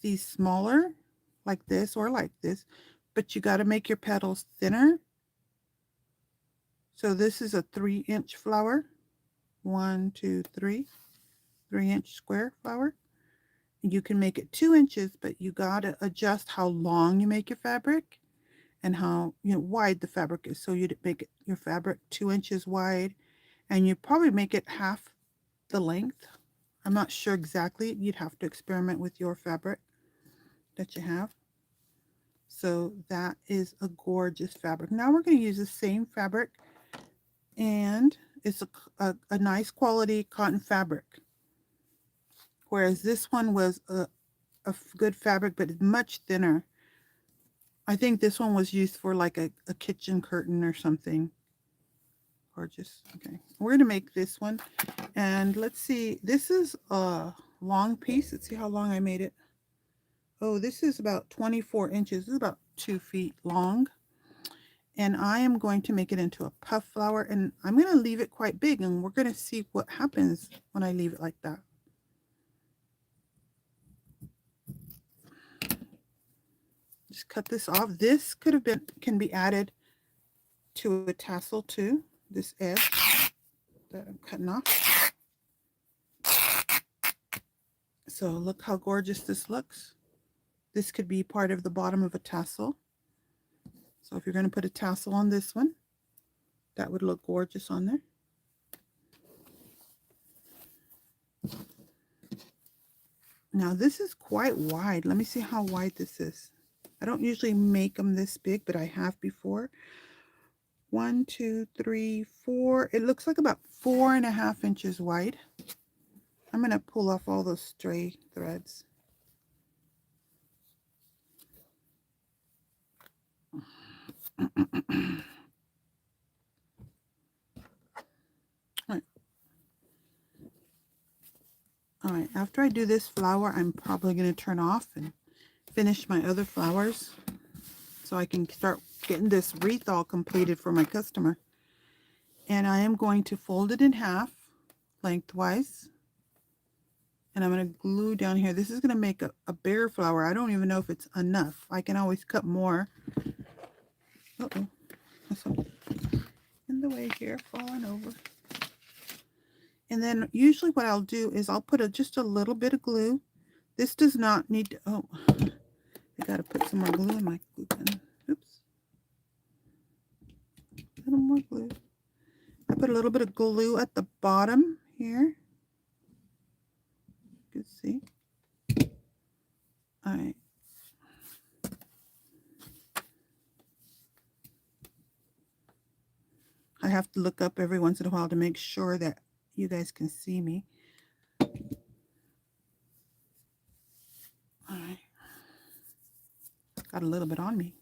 these smaller like this or like this, but you got to make your petals thinner. So this is a 3-inch flower. 1, 2, 3. 3-inch square flower. You can make it 2 inches, but you got to adjust how long you make your fabric and how wide the fabric is. So you'd make your fabric 2 inches wide, and you probably make it half the length. I'm not sure exactly. You'd have to experiment with your fabric that you have. So that is a gorgeous fabric. Now we're going to use the same fabric, and it's a nice quality cotton fabric. Whereas this one was a good fabric, but it's much thinner. I think this one was used for like a kitchen curtain or something. Gorgeous. Okay, we're going to make this one. And let's see, this is a long piece. Let's see how long I made it. Oh, this is about 24 inches. This is about 2 feet long. And I am going to make it into a puff flower. And I'm going to leave it quite big. And we're going to see what happens when I leave it like that. Just cut this off. This can be added to a tassel too. This edge that I'm cutting off. So look how gorgeous this looks. This could be part of the bottom of a tassel. So if you're going to put a tassel on this one, that would look gorgeous on there. Now this is quite wide. Let me see how wide this is. I don't usually make them this big, but I have before. 1, 2, 3, 4. It looks like about 4.5 inches wide. I'm going to pull off all those stray threads. All right, after I do this flower, I'm probably going to turn off and finish my other flowers so I can start getting this wreath all completed for my customer. And I am going to fold it in half lengthwise. And I'm going to glue down here. This is going to make a bare flower. I don't even know if it's enough. I can always cut more. Uh-oh. That's in the way here, falling over. And then usually what I'll do is I'll put just a little bit of glue. This does not need to, oh, I got to put some more glue in my glue pen. Oops. A little more glue. I put a little bit of glue at the bottom here. You can see. All right. I have to look up every once in a while to make sure that you guys can see me. All right. Got a little bit on me.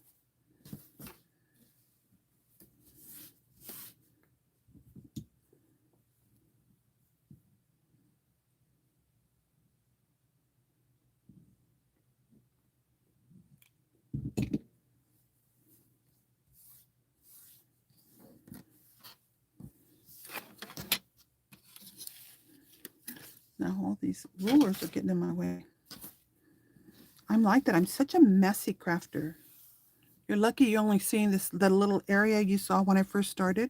Now all these rulers are getting in my way. I'm like that. I'm such a messy crafter. You're lucky you're only seeing the little area you saw when I first started.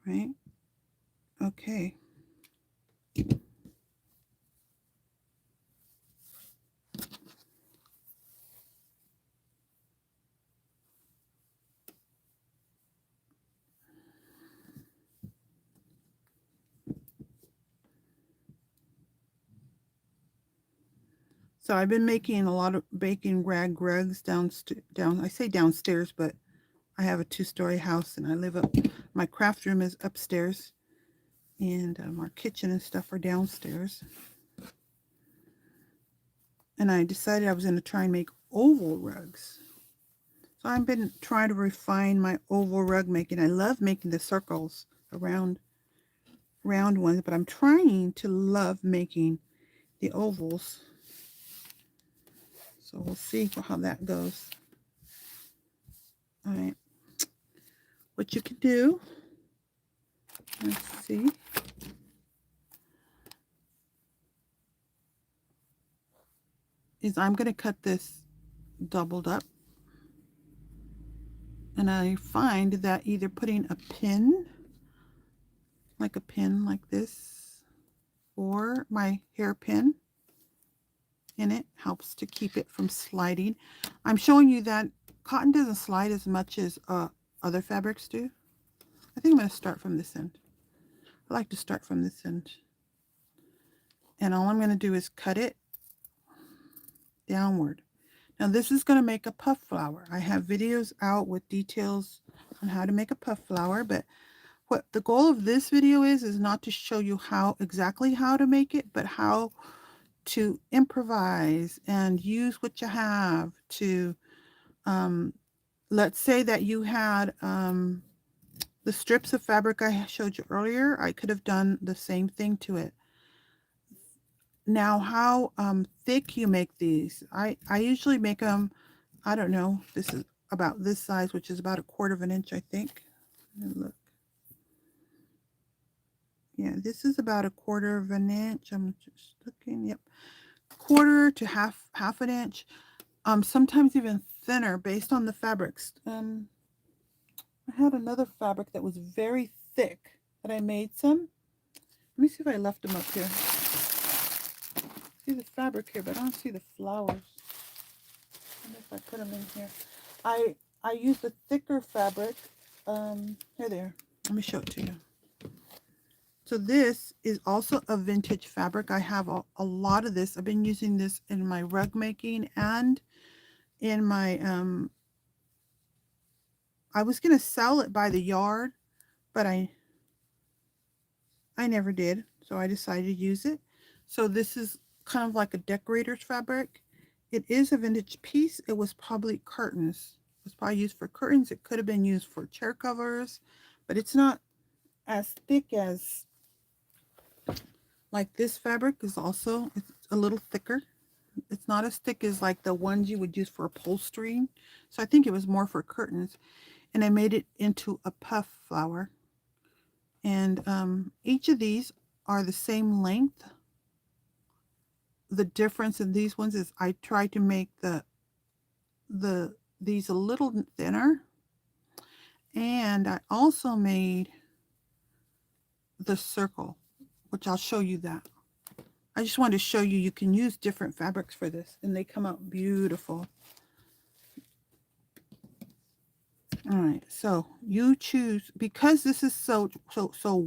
Right? Okay. So I've been making a lot of baking rag rugs down. I say downstairs, but I have a 2-story house and I live up. My craft room is upstairs, and our kitchen and stuff are downstairs. And I decided I was going to try and make oval rugs. So I've been trying to refine my oval rug making. I love making the circles around round ones, but I'm trying to love making the ovals. So we'll see how that goes. All right. What you can do, let's see. Is I'm going to cut this doubled up. And I find that either putting a pin like this, or my hairpin in it helps to keep it from sliding. I'm showing you that cotton doesn't slide as much as other fabrics do. I think I'm going to start from this end. I like to start from this end. And all I'm going to do is cut it downward. Now this is going to make a puff flower. I have videos out with details on how to make a puff flower, but what the goal of this video is not to show you exactly how to make it, but how to improvise and use what you have to, let's say that you had the strips of fabric I showed you earlier. I could have done the same thing to it. Now, how thick you make these, I usually make them, I don't know, this is about this size, which is about 1/4 of an inch, I think. Look. Yeah, this is about 1/4 of an inch. I'm just looking. Yep, 1/4 to half an inch. Sometimes even thinner based on the fabrics. I had another fabric that was very thick that I made some. Let me see if I left them up here. See the fabric here, but I don't see the flowers. I wonder if I put them in here. I used a thicker fabric. Here they are. Let me show it to you. So this is also a vintage fabric. I have a lot of this. I've been using this in my rug making and in my, I was going to sell it by the yard, but I never did. So I decided to use it. So this is kind of like a decorator's fabric. It is a vintage piece. It was probably curtains. It was probably used for curtains. It could have been used for chair covers, but it's not as thick as, like this fabric is also, it's a little thicker. It's not as thick as like the ones you would use for upholstery. So I think it was more for curtains. And I made it into a puff flower. And each of these are the same length. The difference in these ones is I tried to make these a little thinner. And I also made the circle, which I'll show you that. I just wanted to show you can use different fabrics for this, and they come out beautiful. All right, so you choose, because this is so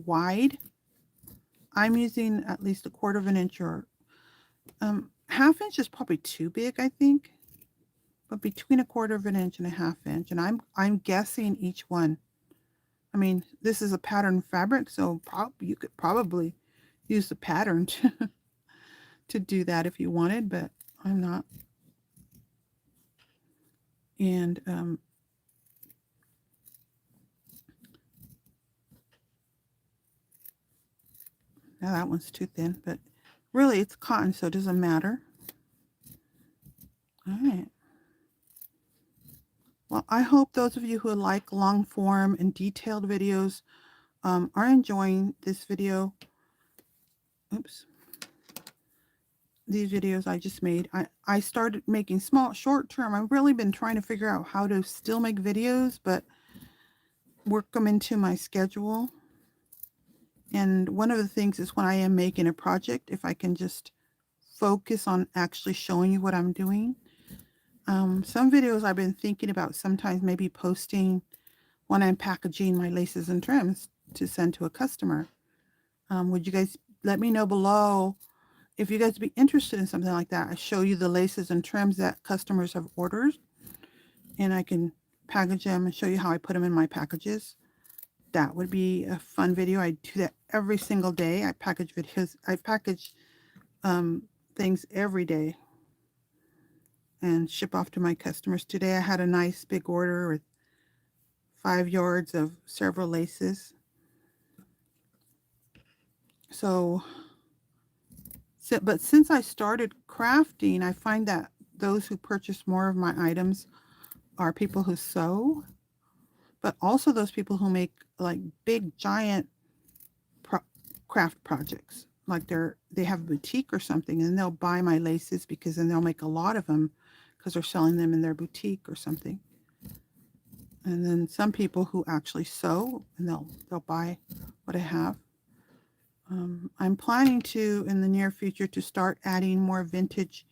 wide, I'm using at least 1/4 of an inch, or half inch is probably too big, I think, but between 1/4 of an inch and 1/2 inch, and I'm guessing each one. I mean, this is a pattern fabric, so you could probably use the pattern to do that if you wanted, but I'm not. And now that one's too thin, but really it's cotton, so it doesn't matter. All right. Well, I hope those of you who like long form and detailed videos are enjoying this video. oops, these videos I just made. I started making small, short term. I've really been trying to figure out how to still make videos, but work them into my schedule. And one of the things is when I am making a project, if I can just focus on actually showing you what I'm doing. Some videos I've been thinking about sometimes maybe posting when I'm packaging my laces and trims to send to a customer. Would you guys let me know below if you guys would be interested in something like that? I show you the laces and trims that customers have ordered, and I can package them and show you how I put them in my packages. That would be a fun video. I do that every single day. I package videos. I package things every day and ship off to my customers. Today I had a nice big order with 5 yards of several laces. But since I started crafting, I find that those who purchase more of my items are people who sew, but also those people who make like big giant craft projects. Like they have a boutique or something, and they'll buy my laces because then they'll make a lot of them because they're selling them in their boutique or something. And then some people who actually sew, and they'll buy what I have. I'm planning to, in the near future, to start adding more vintage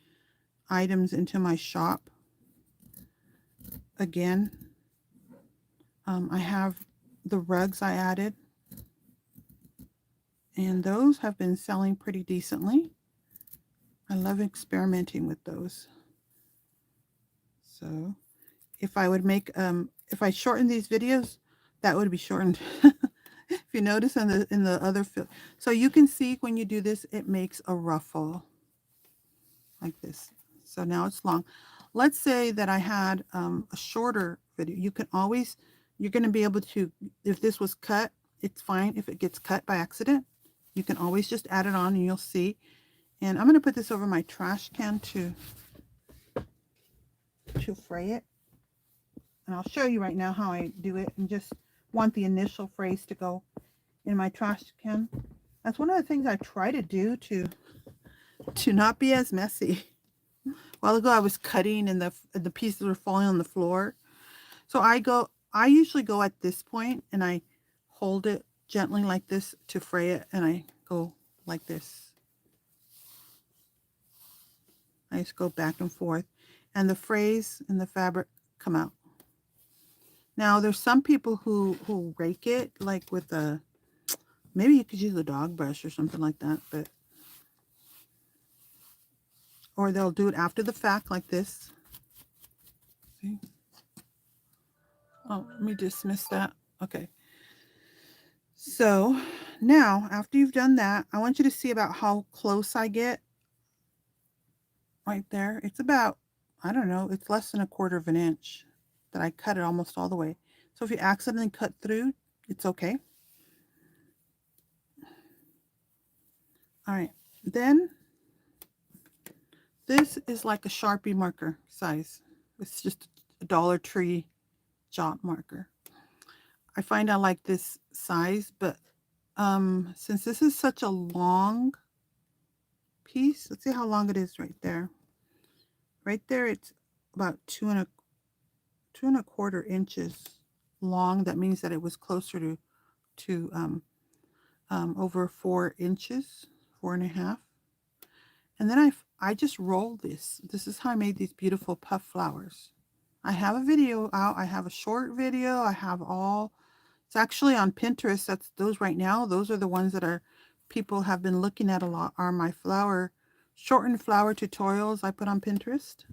items into my shop. Again, I have the rugs I added, and those have been selling pretty decently. I love experimenting with those. So if I would make, if I shorten these videos, that would be shortened. If you notice in the other film, so you can see when you do this, it makes a ruffle like this. So now it's long. Let's say that I had a shorter video. You can always, you're going to be able to, if this was cut, it's fine. If it gets cut by accident, you can always just add it on and you'll see. And I'm going to put this over my trash can to fray it. And I'll show you right now how I do it, and just want the initial phrase to go in my trash can. That's one of the things I try to do to not be as messy. A while ago I was cutting and the pieces were falling on the floor. So I usually go at this point and I hold it gently like this to fray it, and I go like this. I just go back and forth, and the frays and the fabric come out. Now there's some people who rake it like with a, maybe you could use a dog brush or something like that, but or they'll do it after the fact like this. See? Oh, let me dismiss that. Okay. So now after you've done that, I want you to see about how close I get right there. It's about, I don't know, it's less than 1/4 of an inch that I cut it almost all the way. So if you accidentally cut through, it's okay. All right. Then this is like a Sharpie marker size. It's just a Dollar Tree jot marker. I find I like this size, but since this is such a long piece, let's see how long it is right there. Right there, it's about 2 1/4 inches long. That means that it was closer to over 4 inches, 4.5. And then I just rolled this. This is how I made these beautiful puff flowers. I have a video out. I have a short video. I have all. It's actually on Pinterest. That's those right now. Those are the ones that are people have been looking at a lot. Are my shortened flower tutorials I put on Pinterest.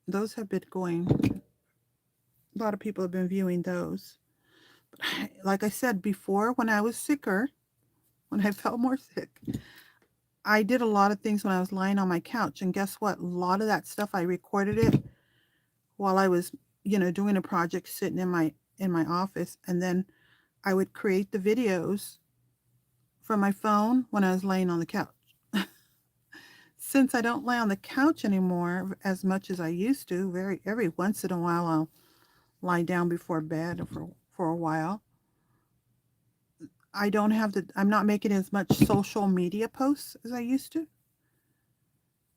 Those have been going. A lot of people have been viewing those. But like I said before, when I was sicker, when I felt more sick, I did a lot of things when I was lying on my couch. And guess what? A lot of that stuff, I recorded it while I was, doing a project sitting in my office. And then I would create the videos from my phone when I was laying on the couch. Since I don't lay on the couch anymore as much as I used to, every once in a while I'll lie down before bed for a while. I don't have the, I'm not making as much social media posts as I used to.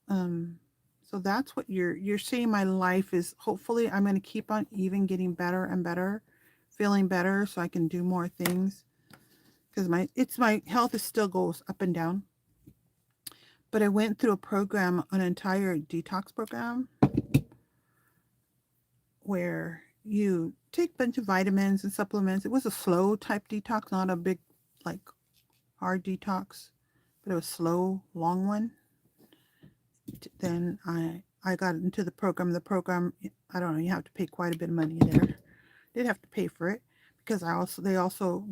Um, so that's what you're seeing. My life is, hopefully I'm going to keep on even getting better and better, feeling better, so I can do more things. Because my health is still goes up and down. But I went through a program, an entire detox program, where you take a bunch of vitamins and supplements. It was a slow type detox, not a big, like, hard detox, but it was slow, long one. Then I got into the program. The program, I don't know, you have to pay quite a bit of money there. Did have to pay for it because they also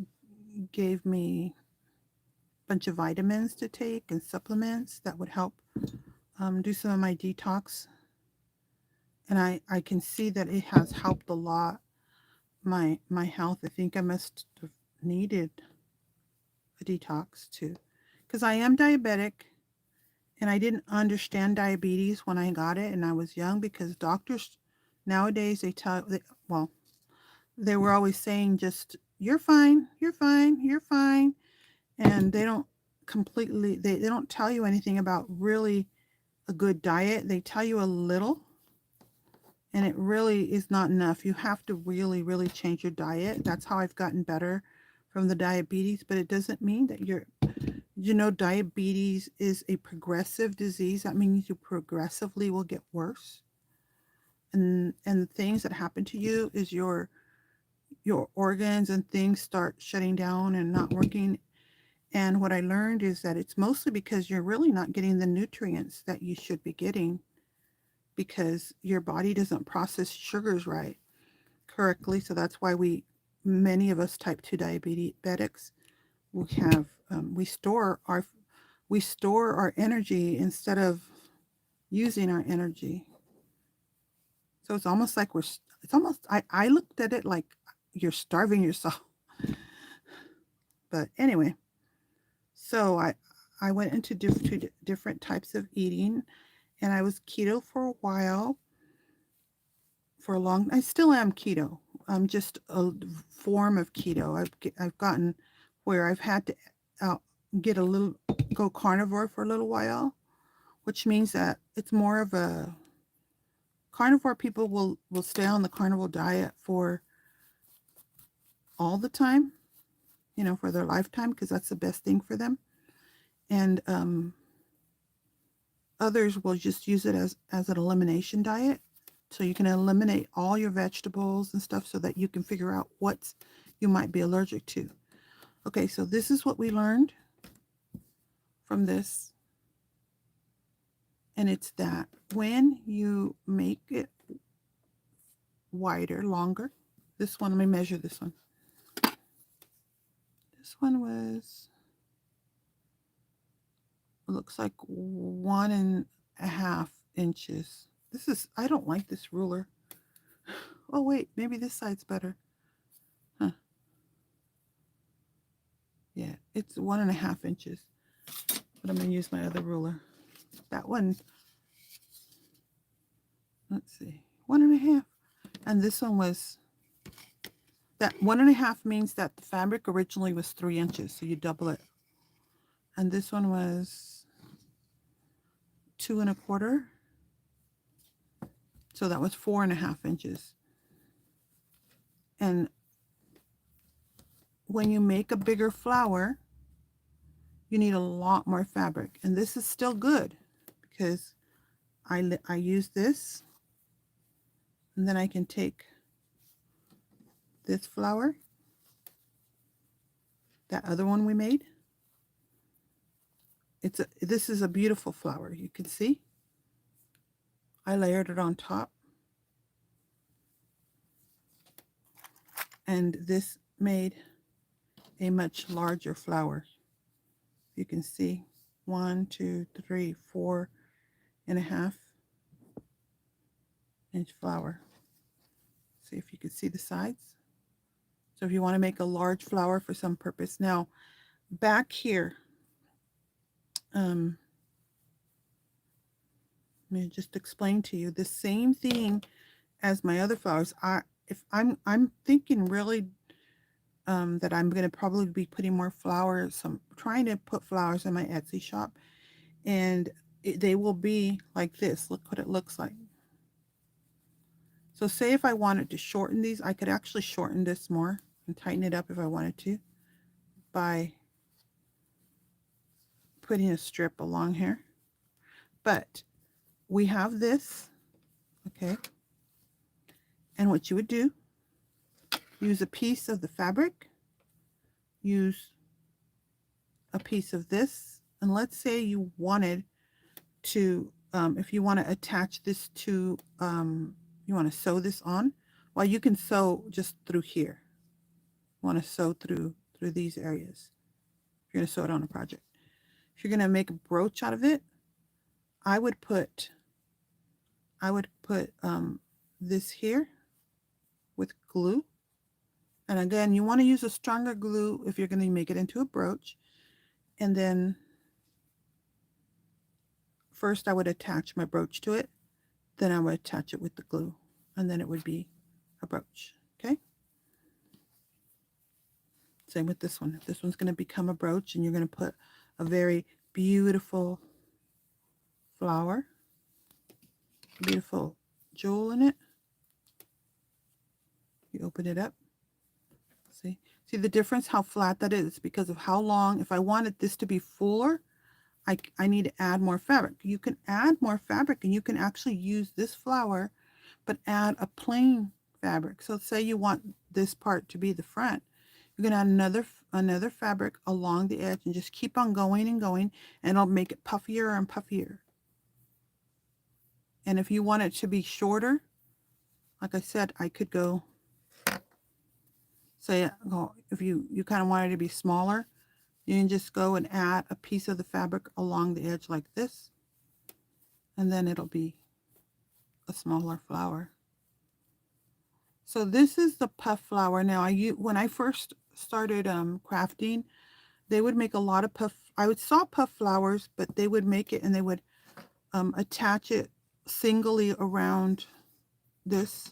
gave me a bunch of vitamins to take and supplements that would help do some of my detox. And I can see that it has helped a lot my health. I think I must have needed a detox too, because I am diabetic. And I didn't understand diabetes when I got it and I was young, because doctors nowadays, well, they were always saying just, you're fine, you're fine, you're fine. And they don't completely, they don't tell you anything about really a good diet. They tell you a little, and it really is not enough. You have to really, really change your diet. That's how I've gotten better from the diabetes, but it doesn't mean that diabetes is a progressive disease. That means you progressively will get worse. And the things that happen to you is your organs and things start shutting down and not working. And what I learned is that it's mostly because you're really not getting the nutrients that you should be getting, because your body doesn't process sugars right correctly. So that's why many of us type 2 diabetics, we have we store our energy instead of using our energy. So it's almost like it's almost, I looked at it like you're starving yourself. But anyway, so I went into two different types of eating, and I was keto for a while, for a long. I still am keto. I'm just a form of keto. I've gotten where I've had to uh, get a little go carnivore for a little while, which means that it's more of a carnivore. People will stay on the carnivore diet for all the time, for their lifetime, because that's the best thing for them. And others will just use it as an elimination diet. So you can eliminate all your vegetables and stuff so that you can figure out what you might be allergic to. Okay, so this is what we learned from this. And it's that when you make it wider, longer, this one, let me measure this one. This one was, it looks like 1.5 inches. I don't like this ruler. Oh, wait, maybe this side's better. Huh. Yeah, it's 1.5 inches. But I'm going to use my other ruler. That one, let's see, 1.5. And this one was, that 1.5 means that the fabric originally was 3 inches. So you double it. And this one was 2.25. So that was 4.5 inches. And when you make a bigger flower, you need a lot more fabric. And this is still good because I use this, and then I can take this flower, that other one we made. This is a beautiful flower. You can see I layered it on top, and this made a much larger flower. You can see 1, 2, 3, 4.5-inch flower. See if you can see the sides. So if you want to make a large flower for some purpose. Now, back here, let me just explain to you the same thing as my other flowers. I'm thinking really that I'm going to probably be putting more flowers. I'm trying to put flowers in my Etsy shop, and they will be like this. Look what it looks like. So say if I wanted to shorten these, I could actually shorten this more and tighten it up if I wanted to by putting a strip along here. But we have this, okay? And what you would do, use a piece of the fabric, use a piece of this, and let's say you wanted to, if you want to attach this to, you want to sew this on, well, you can sew just through here. You want to sew through these areas. You're going to sew it on a project. If you're going to make a brooch out of it, I would put this here with glue. And again, you want to use a stronger glue if you're going to make it into a brooch. And then first I would attach my brooch to it. Then I would attach it with the glue. And then it would be a brooch. Okay? Same with this one. This one's going to become a brooch, and you're going to put a very beautiful flower, beautiful jewel in it. You open it up. See the difference, how flat that is, because of how long. If I wanted this to be fuller, I need to add more fabric. You can add more fabric, and you can actually use this flower, but add a plain fabric. So say you want this part to be the front. You're going to add another fabric along the edge and just keep on going and going, and it'll make it puffier and puffier. And if you want it to be shorter, like I said, I could go, say, if you kind of want it to be smaller, you can just go and add a piece of the fabric along the edge like this, and then it'll be a smaller flower. So this is the puff flower. Now, when I first started crafting, they would make a lot of puff. I would saw puff flowers, but they would make it and they would attach it singly around this.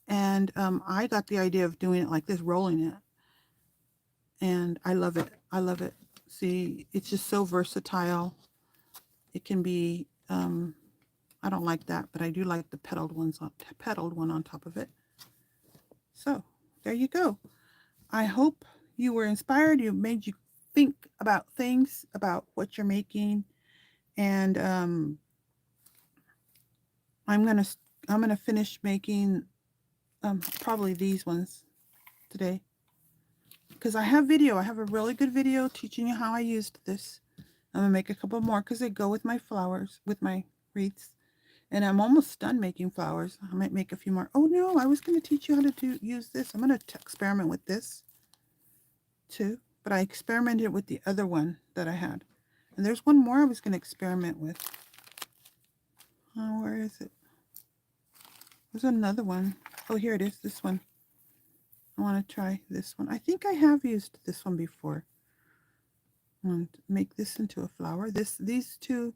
And I got the idea of doing it like this, rolling it. And I love it. I love it. See, it's just so versatile. It can be, I don't like that, but I do like the petaled one on top of it. So there you go. I hope you were inspired. You made you think about things, about what you're making. And I'm gonna finish making probably these ones today, because I have video. I have a really good video teaching you how I used this. I'm gonna make a couple more because they go with my flowers, with my wreaths. And I'm almost done making flowers. I might make a few more. Oh no, I was going to teach you how to use this. I'm going to experiment with this too. But I experimented with the other one that I had. And there's one more I was going to experiment with. Oh, where is it? There's another one. Oh, here it is, this one. I want to try this one. I think I have used this one before. And make this into a flower. These two,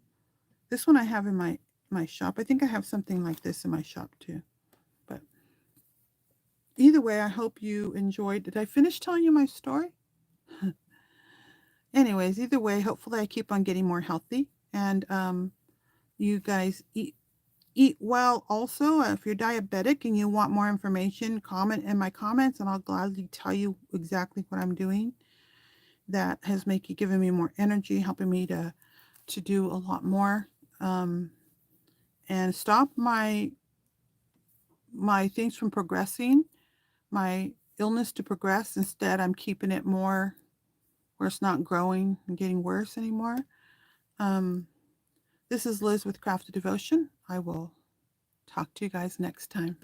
this one I have in my shop. I think I have something like this in my shop too. But either way, I hope you enjoyed. Did I finish telling you my story? Anyways, either way, hopefully I keep on getting more healthy. And you guys eat well also. If you're diabetic and you want more information, comment in my comments and I'll gladly tell you exactly what I'm doing. That has given me more energy, helping me to do a lot more. And stop my things from progressing, my illness to progress. Instead, I'm keeping it more where it's not growing and getting worse anymore. This is Liz with Crafty Devotion. I will talk to you guys next time.